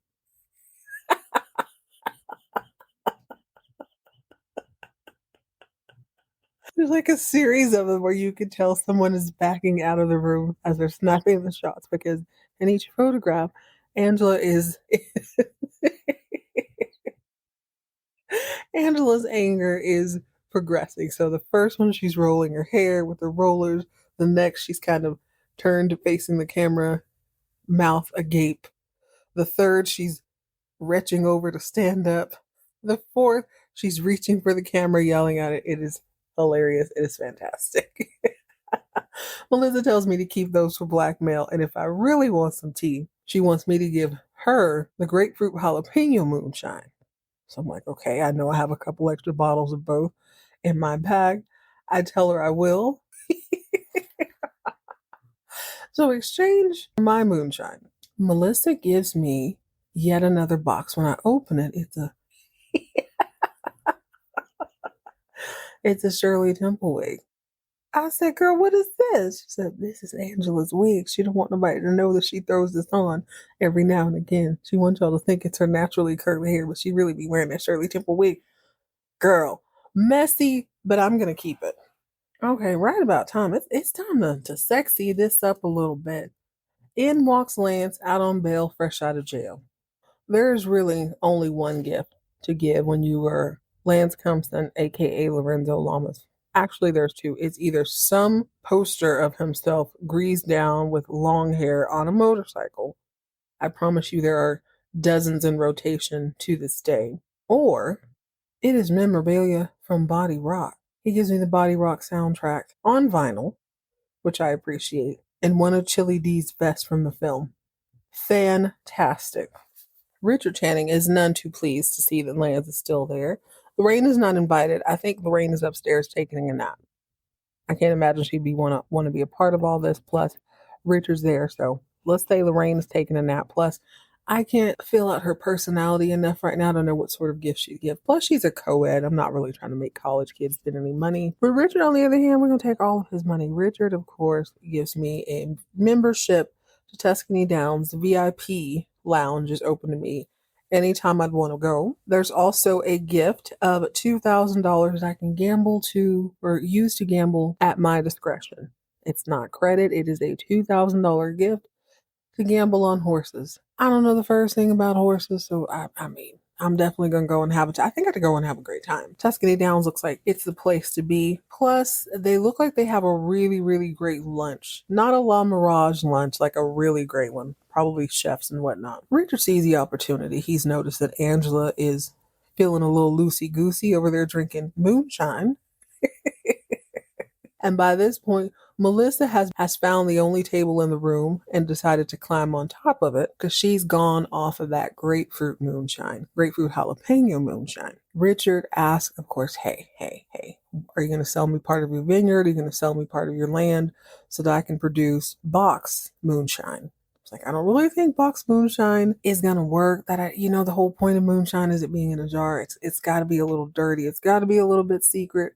There's like a series of them where you could tell someone is backing out of the room as they're snapping the shots, because in each photograph, Angela is Angela's anger is progressing. So the first one, she's rolling her hair with the rollers. The next, she's kind of turned facing the camera, mouth agape. The third, she's retching over to stand up. The fourth, she's reaching for the camera, yelling at it. It is hilarious. It is fantastic. Melissa tells me to keep those for blackmail, and if I really want some tea, she wants me to give her the grapefruit jalapeno moonshine. So I'm like, okay, I know I have a couple extra bottles of both in my bag. I tell her I will. So exchange my moonshine. Melissa gives me yet another box. When I open it, it's a Shirley Temple wig. I said, "Girl, what is this?" She said, "This is Angela's wig. She don't want nobody to know that she throws this on every now and again. She wants y'all to think it's her naturally curly hair, but she really be wearing that Shirley Temple wig." Girl, messy, but I'm going to keep it. Okay, right about time. It's time to sexy this up a little bit. In walks Lance out on bail, fresh out of jail. There's really only one gift to give when you were Lance Cumson, aka Lorenzo Lamas. Actually, there's two. It's either some poster of himself greased down with long hair on a motorcycle. I promise you there are dozens in rotation to this day. Or it is memorabilia from Body Rock. He gives me the Body Rock soundtrack on vinyl, which I appreciate, and one of Chili D's vests from the film. Fantastic. Richard Channing is none too pleased to see that Lance is still there. Lorraine is not invited. I think Lorraine is upstairs taking a nap. I can't imagine she'd be want to be a part of all this. Plus, Richard's there, so let's say Lorraine is taking a nap. Plus, I can't fill out her personality enough right now to know what sort of gift she'd give. Plus, she's a co-ed. I'm not really trying to make college kids spend any money. But Richard, on the other hand, we're gonna take all of his money. Richard, of course, gives me a membership to Tuscany Downs. The VIP lounge is open to me anytime I'd want to go. There's also a gift of $2,000 I can gamble to or use to gamble at my discretion. It's not credit, it is a $2,000 gift to gamble on horses. I don't know the first thing about horses, so I mean, I'm definitely going to go and I think I have to go and have a great time. Tuscany Downs looks like it's the place to be. Plus, they look like they have a really, really great lunch. Not a La Mirage lunch, like a really great one. Probably chefs and whatnot. Richard sees the opportunity. He's noticed that Angela is feeling a little loosey-goosey over there drinking moonshine. And by this point, Melissa has found the only table in the room and decided to climb on top of it because she's gone off of that grapefruit moonshine, grapefruit jalapeno moonshine. Richard asks, of course, hey, are you going to sell me part of your vineyard? Are you going to sell me part of your land so that I can produce box moonshine? It's like, I don't really think box moonshine is going to work. The whole point of moonshine is it being in a jar. It's got to be a little dirty. It's got to be a little bit secret.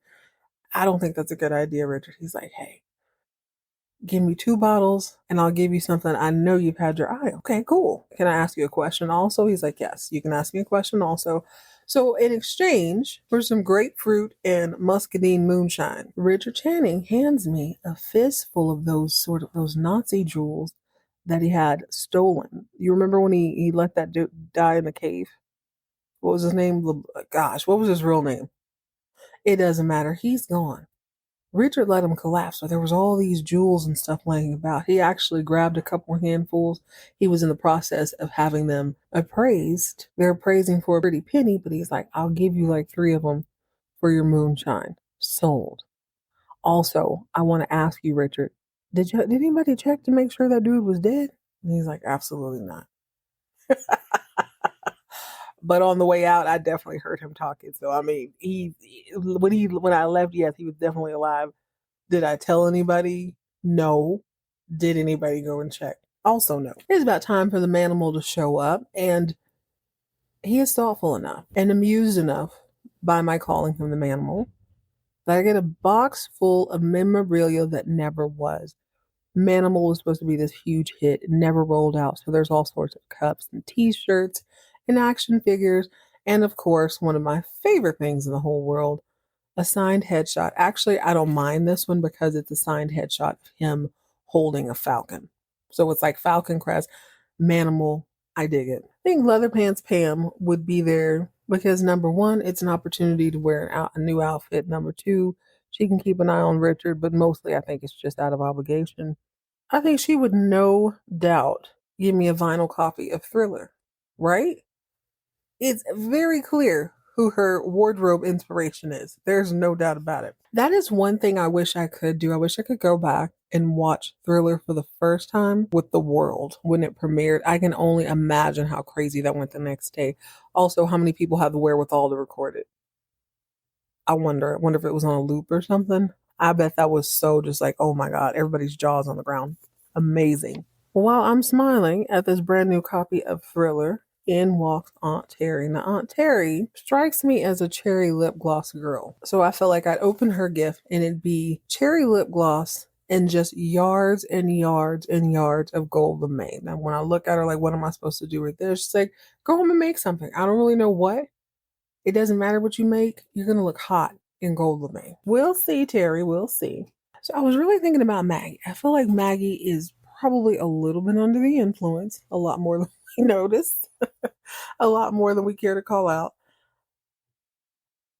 I don't think that's a good idea, Richard. He's like, hey, give me 2 bottles and I'll give you something I know you've had your eye on. Okay, cool. Can I ask you a question also? He's like, yes, you can ask me a question also. So in exchange for some grapefruit and muscadine moonshine, Richard Channing hands me a fistful of those Nazi jewels that he had stolen. You remember when he let that dude die in the cave? What was his name? Gosh, what was his real name? It doesn't matter. He's gone. Richard let him collapse. So there was all these jewels and stuff laying about. He actually grabbed a couple handfuls. He was in the process of having them appraised. They're appraising for a pretty penny, but he's like, I'll give you like 3 of them for your moonshine. Sold. Also, I want to ask you, Richard, did anybody check to make sure that dude was dead? And he's like, absolutely not. But on the way out, I definitely heard him talking. So I mean, when I left, yes, he was definitely alive. Did I tell anybody? No. Did anybody go and check? Also no. It's about time for the manimal to show up, and he is thoughtful enough and amused enough by my calling him the manimal that I get a box full of memorabilia that never was. Manimal was supposed to be this huge hit. It never rolled out. So there's all sorts of cups and t-shirts and action figures. And of course, one of my favorite things in the whole world, a signed headshot. Actually, I don't mind this one because it's a signed headshot of him holding a falcon. So it's like Falcon Crest, Manimal. I dig it. I think Leatherpants Pam would be there because number one, it's an opportunity to wear a new outfit. Number two, she can keep an eye on Richard, but mostly I think it's just out of obligation. I think she would no doubt give me a vinyl copy of Thriller, right? It's very clear who her wardrobe inspiration is. There's no doubt about it. That is one thing I wish I could do. I wish I could go back and watch Thriller for the first time with the world when it premiered. I can only imagine how crazy that went the next day. Also, how many people have the wherewithal to record it? I wonder if it was on a loop or something. I bet that was so just like, oh my God, everybody's jaws on the ground. Amazing. While I'm smiling at this brand new copy of Thriller, in walks Aunt Terry. Now, Aunt Terry strikes me as a cherry lip gloss girl. So I felt like I'd open her gift and it'd be cherry lip gloss and just yards and yards and yards of gold lame. Now, when I look at her, like, what am I supposed to do with this? She's like, go home and make something. I don't really know what. It doesn't matter what you make. You're going to look hot in gold lame. We'll see, Terry. We'll see. So I was really thinking about Maggie. I feel like Maggie is probably a little bit under the influence, a lot more than we noticed, a lot more than we care to call out.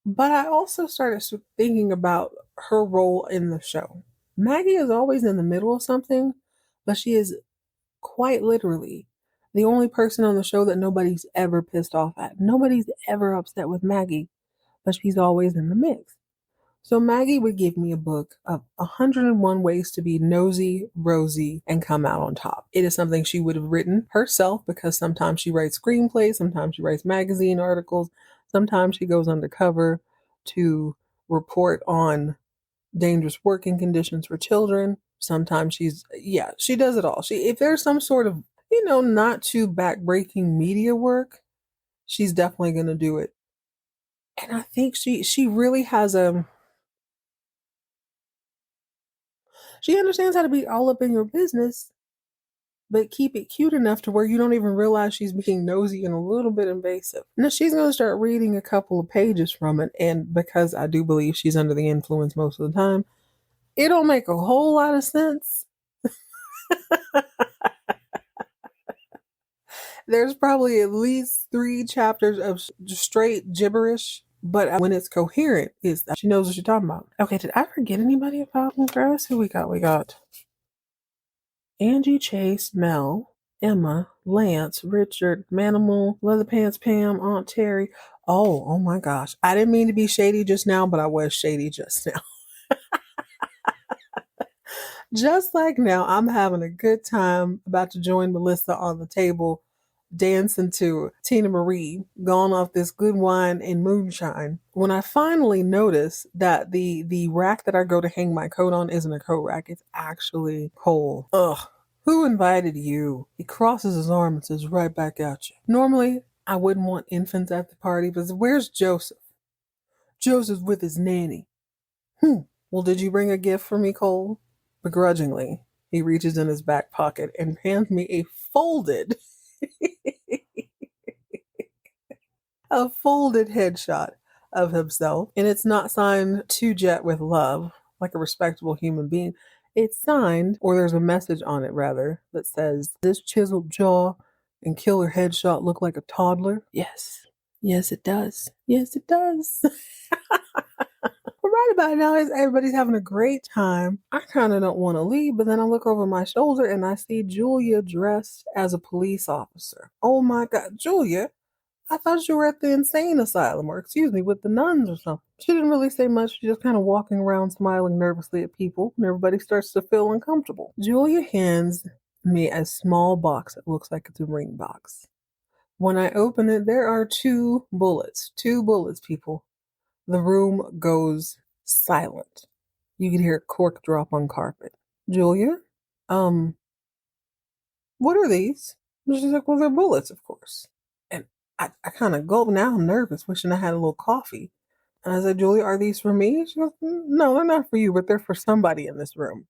But I also started thinking about her role in the show. Maggie is always in the middle of something, but she is quite literally the only person on the show that nobody's ever pissed off at. Nobody's ever upset with Maggie, but she's always in the mix. So Maggie would give me a book of 101 ways to be nosy, rosy, and come out on top. It is something she would have written herself because sometimes she writes screenplays, sometimes she writes magazine articles, sometimes she goes undercover to report on dangerous working conditions for children. Sometimes she does it all. If there's some sort of, not too backbreaking media work, she's definitely going to do it. And I think she really has she understands how to be all up in your business, but keep it cute enough to where you don't even realize she's being nosy and a little bit invasive. Now she's going to start reading a couple of pages from it, and because I do believe she's under the influence most of the time, it don't make a whole lot of sense. There's probably at least 3 chapters of straight gibberish, but when it's coherent, she knows what you're talking about. Okay, did I forget anybody at Falcon Crest? Who we got? We got Angie, Chase, Mel, Emma, Lance, Richard, Manimal, Leatherpants Pam, Aunt Terry. Oh my gosh. I didn't mean to be shady just now, but I was shady just now. Just like now, I'm having a good time, about to join Melissa on the table, dancing to Tina Marie, gone off this good wine and moonshine. When I finally notice that the rack that I go to hang my coat on isn't a coat rack, it's actually Cole. Ugh. Who invited you? He crosses his arm and says, right back at you. Normally, I wouldn't want infants at the party, but where's Joseph? Joseph's with his nanny. Well, did you bring a gift for me, Cole? Begrudgingly, he reaches in his back pocket and hands me a folded headshot of himself. And it's not signed to Jet with love, like a respectable human being. It's signed, or there's a message on it rather, that says, this chiseled jaw and killer headshot look like a toddler? Yes. Yes, it does. Yes, it does. But right about now, everybody's having a great time. I kind of don't want to leave, but then I look over my shoulder and I see Julia dressed as a police officer. Oh my God, Julia, I thought you were at the insane asylum, or excuse me, with the nuns or something. She didn't really say much. She's just kind of walking around smiling nervously at people, and everybody starts to feel uncomfortable. Julia hands me a small box that looks like it's a ring box. When I open it, there are 2 bullets. 2 bullets, people. The room goes silent. You can hear a cork drop on carpet. Julia, what are these? And she's like, well, they're bullets, of course. And I kind of gulp. Now I'm nervous, wishing I had a little coffee. And I said, Julia, are these for me? She goes, no, they're not for you, but they're for somebody in this room.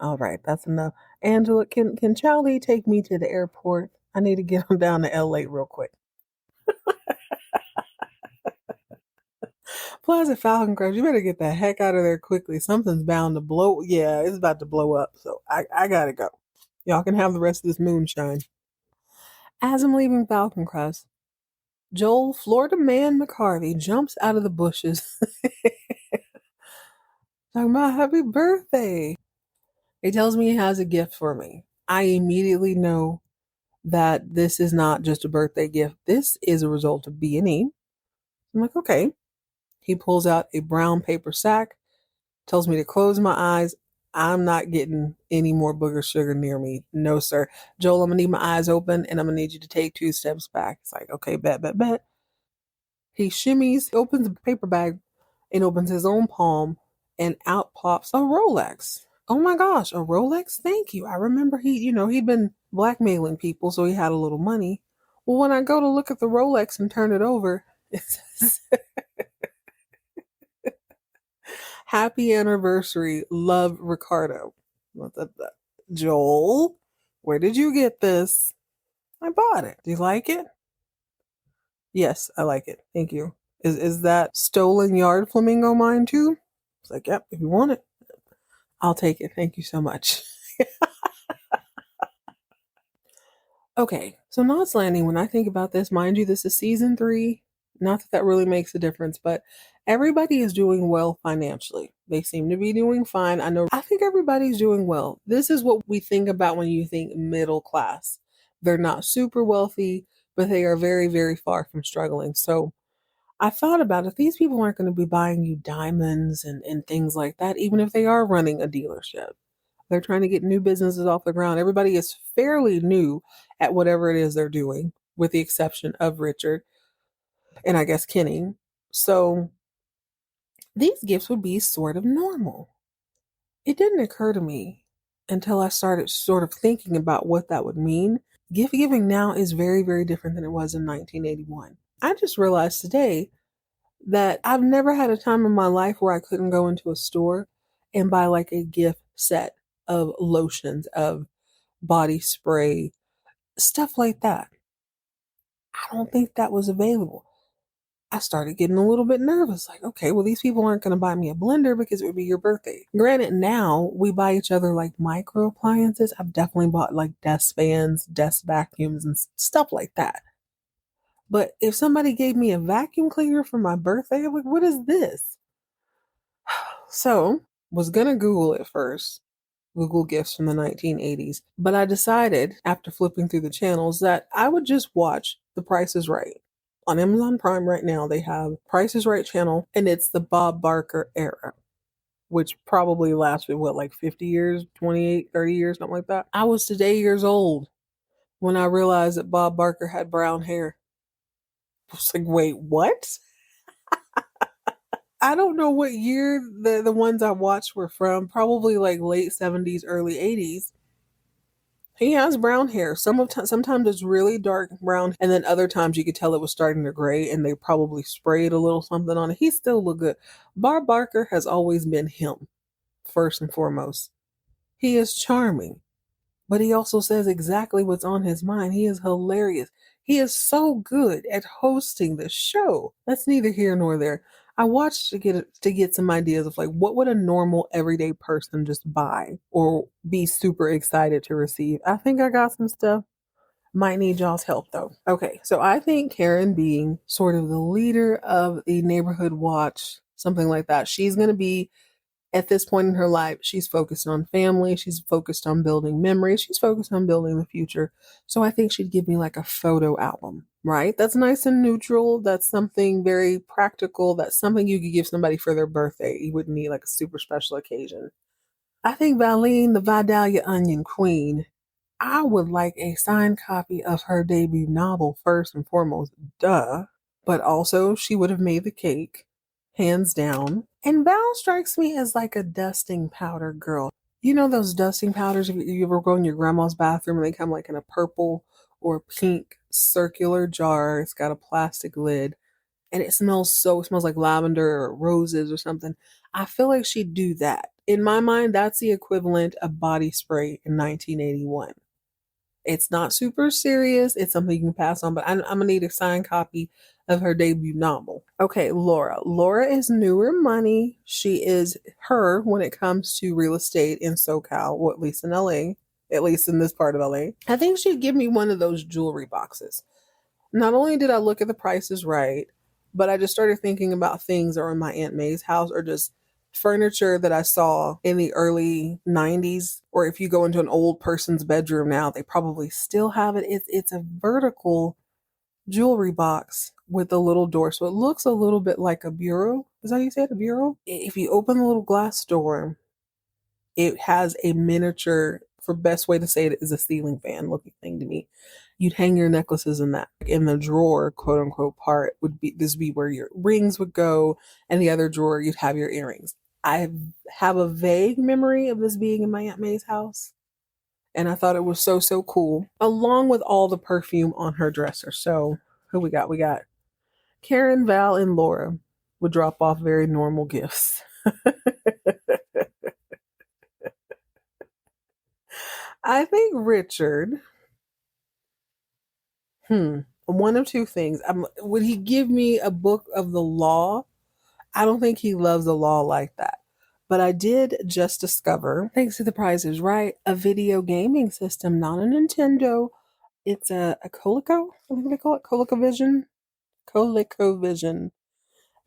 All right, that's enough. Angela, can Charlie take me to the airport? I need to get him down to LA real quick. Plus, at Falcon Crest, you better get the heck out of there quickly. Something's bound to blow. Yeah, it's about to blow up. So I gotta go. Y'all can have the rest of this moonshine. As I'm leaving Falcon Crest, Joel Florida Man McCarthy jumps out of the bushes. Talking about happy birthday. He tells me he has a gift for me. I immediately know that this is not just a birthday gift. This is a result of B&E. I'm like, okay. He pulls out a brown paper sack, tells me to close my eyes. I'm not getting any more booger sugar near me. No, sir. Joel, I'm going to need my eyes open, and I'm going to need you to take 2 steps back. It's like, okay, bet. He shimmies, opens the paper bag, and opens his own palm, and out pops a Rolex. Oh my gosh, a Rolex? Thank you. I remember he'd been blackmailing people, so he had a little money. Well, when I go to look at the Rolex and turn it over, it says, happy anniversary, love, Ricardo. Joel, where did you get this? I bought it. Do you like it? Yes, I like it. Thank you. Is that stolen yard flamingo mine too? It's like, yep, if you want it, I'll take it. Thank you so much. Okay, so Knots Landing, when I think about this, mind you, this is season 3. Not that that really makes a difference, but everybody is doing well financially. They seem to be doing fine. I think everybody's doing well. This is what we think about when you think middle class. They're not super wealthy, but they are very, very far from struggling. So I thought about it. These people aren't going to be buying you diamonds and things like that, even if they are running a dealership. They're trying to get new businesses off the ground. Everybody is fairly new at whatever it is they're doing, with the exception of Richard and I guess Kenny. So these gifts would be sort of normal. It didn't occur to me until I started sort of thinking about what that would mean. Gift giving now is very, very different than it was in 1981. I just realized today that I've never had a time in my life where I couldn't go into a store and buy like a gift set of lotions, of body spray, stuff like that. I don't think that was available. I started getting a little bit nervous. Like, okay, well, these people aren't going to buy me a blender because it would be your birthday. Granted, now we buy each other like micro appliances. I've definitely bought like desk fans, desk vacuums, and stuff like that. But if somebody gave me a vacuum cleaner for my birthday, I'm like, what is this? So, was going to Google it first. Google gifts from the 1980s. But I decided, after flipping through the channels, that I would just watch The Price is Right. On Amazon Prime right now, they have Price is Right channel, and it's the Bob Barker era, which probably lasted, what, like 50 years, 28, 30 years, something like that. I was today years old when I realized that Bob Barker had brown hair. I was like, wait, what? I don't know what year the ones I watched were from. Probably like late 70s, early 80s. He has brown hair. Sometimes it's really dark brown, and then other times you could tell it was starting to gray, and they probably sprayed a little something on it. He still look good. Bob Barker has always been him, first and foremost. He is charming, but he also says exactly what's on his mind. He is hilarious. He is so good at hosting the show. That's neither here nor there. I watched to get some ideas of like what would a normal everyday person just buy or be super excited to receive. I think I got some stuff. Might need y'all's help though. Okay, so I think Karen being sort of the leader of the neighborhood watch, something like that, she's gonna be at this point in her life, she's focused on family. She's focused on building memories. She's focused on building the future. So I think she'd give me like a photo album, right? That's nice and neutral. That's something very practical. That's something you could give somebody for their birthday. You wouldn't need like a super special occasion. I think Valine, the Vidalia Onion Queen, I would like a signed copy of her debut novel first and foremost. Duh. But also, she would have made the cake, hands down. And Val strikes me as like a dusting powder girl. You know those dusting powders if you ever go in your grandma's bathroom and they come like in a purple or pink circular jar. It's got a plastic lid and it smells like lavender or roses or something. I feel like she'd do that. In my mind, that's the equivalent of body spray in 1981. It's not super serious. It's something you can pass on, but I'm going to need a signed copy of her debut novel. Okay, Laura. Laura is newer money. She is her when it comes to real estate in SoCal, or at least in LA, at least in this part of LA. I think she'd give me one of those jewelry boxes. Not only did I look at The Price is Right, but I just started thinking about things that are in my Aunt May's house or just furniture that I saw in the early 90s, or if you go into an old person's bedroom now, they probably still have it. It's a vertical jewelry box with a little door. So it looks a little bit like a bureau. Is that how you say it? A bureau? If you open the little glass door, it has a miniature, for best way to say it is a ceiling fan looking thing to me. You'd hang your necklaces in that. In the drawer, quote unquote, part would be where your rings would go, and the other drawer you'd have your earrings. I have a vague memory of this being in my Aunt May's house, and I thought it was so cool, along with all the perfume on her dresser. So who we got? We got Karen, Val, and Laura would drop off very normal gifts. I think Richard, one of two things. Would he give me a book of the law? I don't think he loves the law like that. But I did just discover, thanks to The Price is Right, a video gaming system, not a Nintendo. It's a Coleco, I think they call it ColecoVision. ColecoVision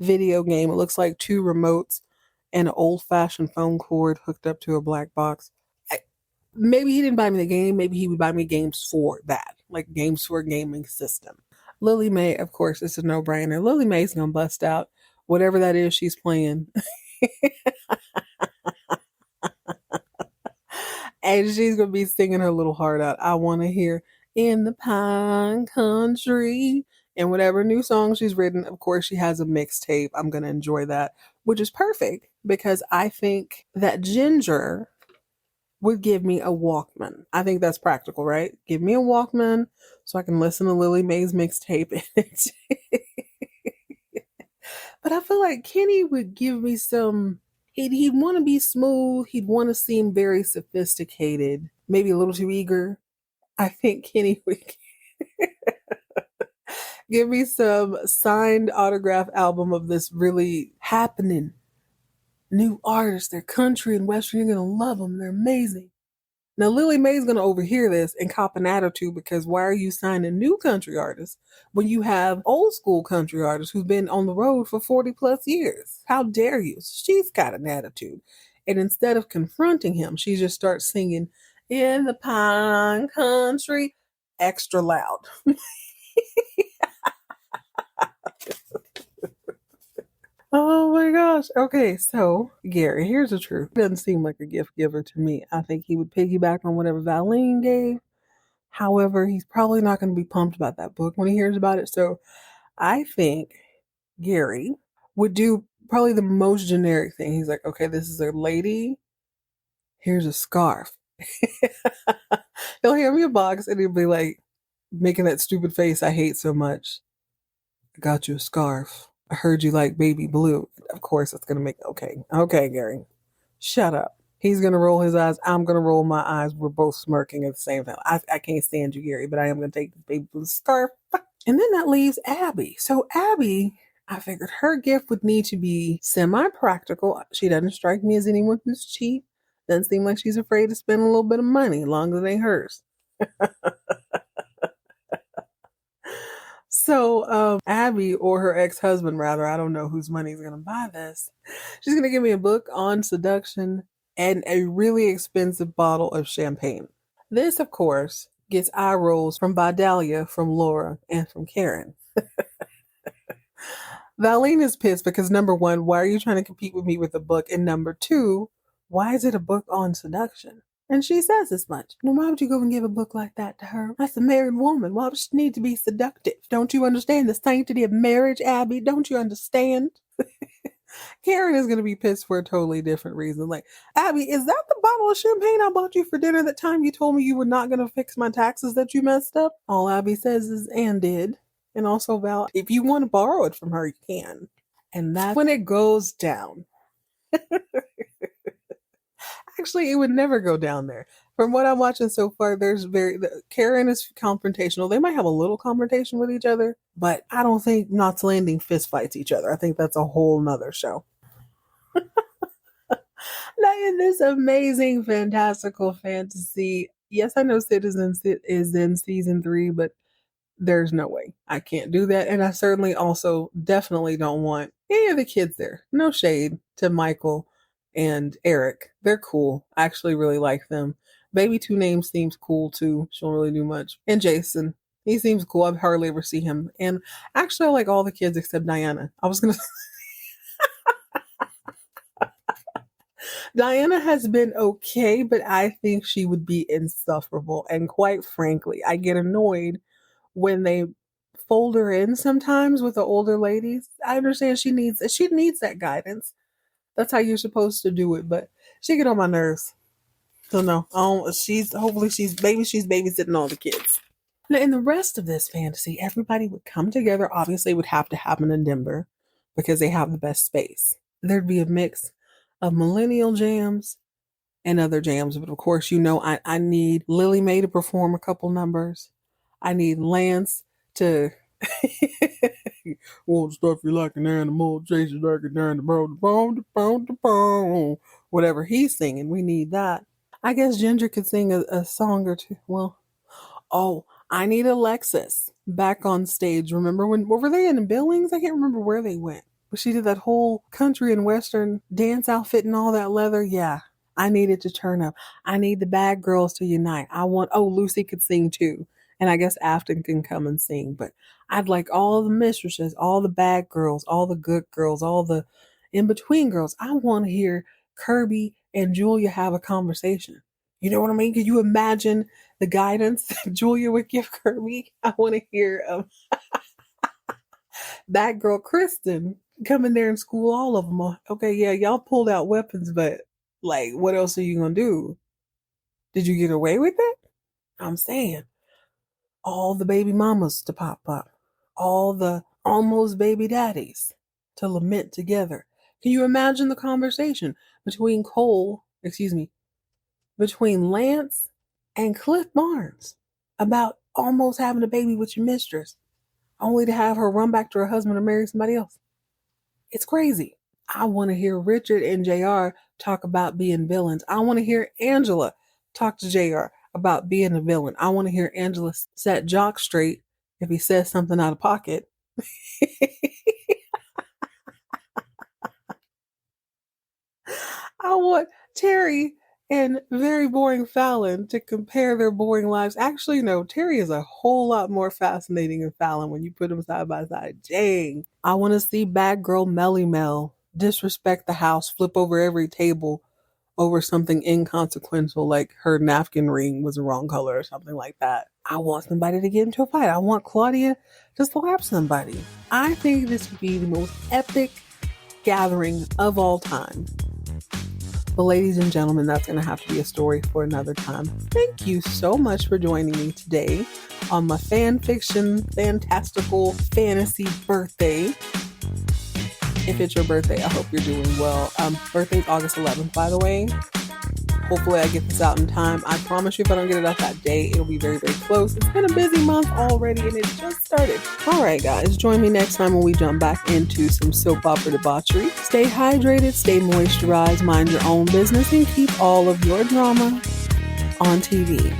video game. It looks like two remotes and an old-fashioned phone cord hooked up to a black box. Maybe he didn't buy me the game. Maybe he would buy me games for that, like games for a gaming system. Lily Mae, of course, it's a no-brainer. Lily Mae's gonna bust out whatever that is she's playing. And she's gonna be singing her little heart out. I wanna hear in the pine country. And whatever new song she's written, of course, she has a mixtape. I'm gonna enjoy that, which is perfect because I think that Ginger would give me a Walkman. I think that's practical, right? Give me a Walkman so I can listen to Lily Mae's mixtape. But I feel like Kenny would give me some. He'd want to be smooth. He'd want to seem very sophisticated, maybe a little too eager. I think Kenny would give me some signed autograph album of this really happening new artist. They're country and western. You're gonna love them. They're amazing. Now, Lily Mae's going to overhear this and cop an attitude because why are you signing new country artists when you have old school country artists who've been on the road for 40 plus years? How dare you? She's got an attitude. And instead of confronting him, she just starts singing in the pine country extra loud. Oh my gosh. Okay, so Gary, here's the truth. He doesn't seem like a gift giver to me. I think he would piggyback on whatever Valine gave. However, he's probably not going to be pumped about that book when he hears about it. So I think Gary would do probably the most generic thing. He's like, okay, this is a lady. Here's a scarf. He'll hand me a box and he'll be like making that stupid face I hate so much. I got you a scarf. I heard you like baby blue. Of course, it's going to make, okay, Gary, shut up. He's going to roll his eyes. I'm going to roll my eyes. We're both smirking at the same time. I can't stand you, Gary, but I am going to take the baby blue scarf. And then that leaves Abby. So Abby, I figured her gift would need to be semi-practical. She doesn't strike me as anyone who's cheap. Doesn't seem like she's afraid to spend a little bit of money, as long as it ain't hers. So Abby, or her ex-husband rather, I don't know whose money is going to buy this. She's going to give me a book on seduction and a really expensive bottle of champagne. This, of course, gets eye rolls from Vidalia, from Laura, and from Karen. Valine is pissed because number one, why are you trying to compete with me with a book? And number two, why is it a book on seduction? And she says as much. Now, why would you go and give a book like that to her? That's a married woman. Why does she need to be seductive? Don't you understand the sanctity of marriage, Abby? Don't you understand? Karen is going to be pissed for a totally different reason. Like, Abby, is that the bottle of champagne I bought you for dinner that time you told me you were not going to fix my taxes that you messed up? All Abby says is, and did. And also, Val, if you want to borrow it from her, you can. And that's when it goes down. Actually, it would never go down there. From what I'm watching so far, Karen is confrontational. They might have a little confrontation with each other, but I don't think Knots Landing fist fights each other. I think that's a whole nother show. Now, in this amazing, fantastical fantasy, yes, I know Citizen is in season 3, but there's no way I can't do that. And I certainly also definitely don't want any of the kids there. No shade to Michael and Eric. They're cool. I actually really like them. Baby Two Names seems cool too. She don't really do much. And Jason, he seems cool. I hardly ever see him. And actually, I like all the kids except Diana. I was gonna. Diana has been okay, but I think she would be insufferable. And quite frankly, I get annoyed when they fold her in sometimes with the older ladies. I understand she needs that guidance. That's how you're supposed to do it, but she get on my nerves. So no, she's babysitting all the kids. Now in the rest of this fantasy, everybody would come together. Obviously, it would have to happen in Denver because they have the best space. There'd be a mix of millennial jams and other jams, but of course, I need Lily Mae to perform a couple numbers. I need Lance to want stuff you like an animal, chase you like an animal, whatever he's singing. We need that. I guess Ginger could sing a song or two. Well, I need Alexis back on stage. Remember when, were they in Billings? I can't remember where they went. But she did that whole country and western dance outfit and all that leather. Yeah, I needed to turn up. I need the bad girls to unite. Lucy could sing too. And I guess Afton can come and sing, but I'd like all the mistresses, all the bad girls, all the good girls, all the in between girls. I want to hear Kirby and Julia have a conversation. You know what I mean? Can you imagine the guidance that Julia would give Kirby? I want to hear that girl Kristen coming there and school all of them. Okay, yeah, y'all pulled out weapons, but like, what else are you gonna do? Did you get away with it? I'm saying all the baby mamas to pop up, all the almost baby daddies to lament together. Can you imagine the conversation between Lance and Cliff Barnes about almost having a baby with your mistress, only to have her run back to her husband or marry somebody else? It's crazy. I want to hear Richard and JR talk about being villains. I want to hear Angela talk to JR about being a villain. I want to hear Angela set Jock straight if he says something out of pocket. I want Terry and very boring Fallon to compare their boring lives. Actually, no, Terry is a whole lot more fascinating than Fallon when you put them side by side. Dang. I want to see bad girl Melly Mel disrespect the house, flip over every table over something inconsequential like her napkin ring was the wrong color or something like that. I want somebody to get into a fight. I want Claudia to slap somebody. I think this would be the most epic gathering of all time. But ladies and gentlemen, that's going to have to be a story for another time. Thank you so much for joining me today on my fan fiction, fantastical, fantasy birthday. If it's your birthday, I hope you're doing well. Birthday's August 11th, by the way. Hopefully I get this out in time. I promise you if I don't get it out that day, it'll be very, very close. It's been a busy month already and it just started. All right, guys, join me next time when we jump back into some soap opera debauchery. Stay hydrated, stay moisturized, mind your own business, and keep all of your drama on TV.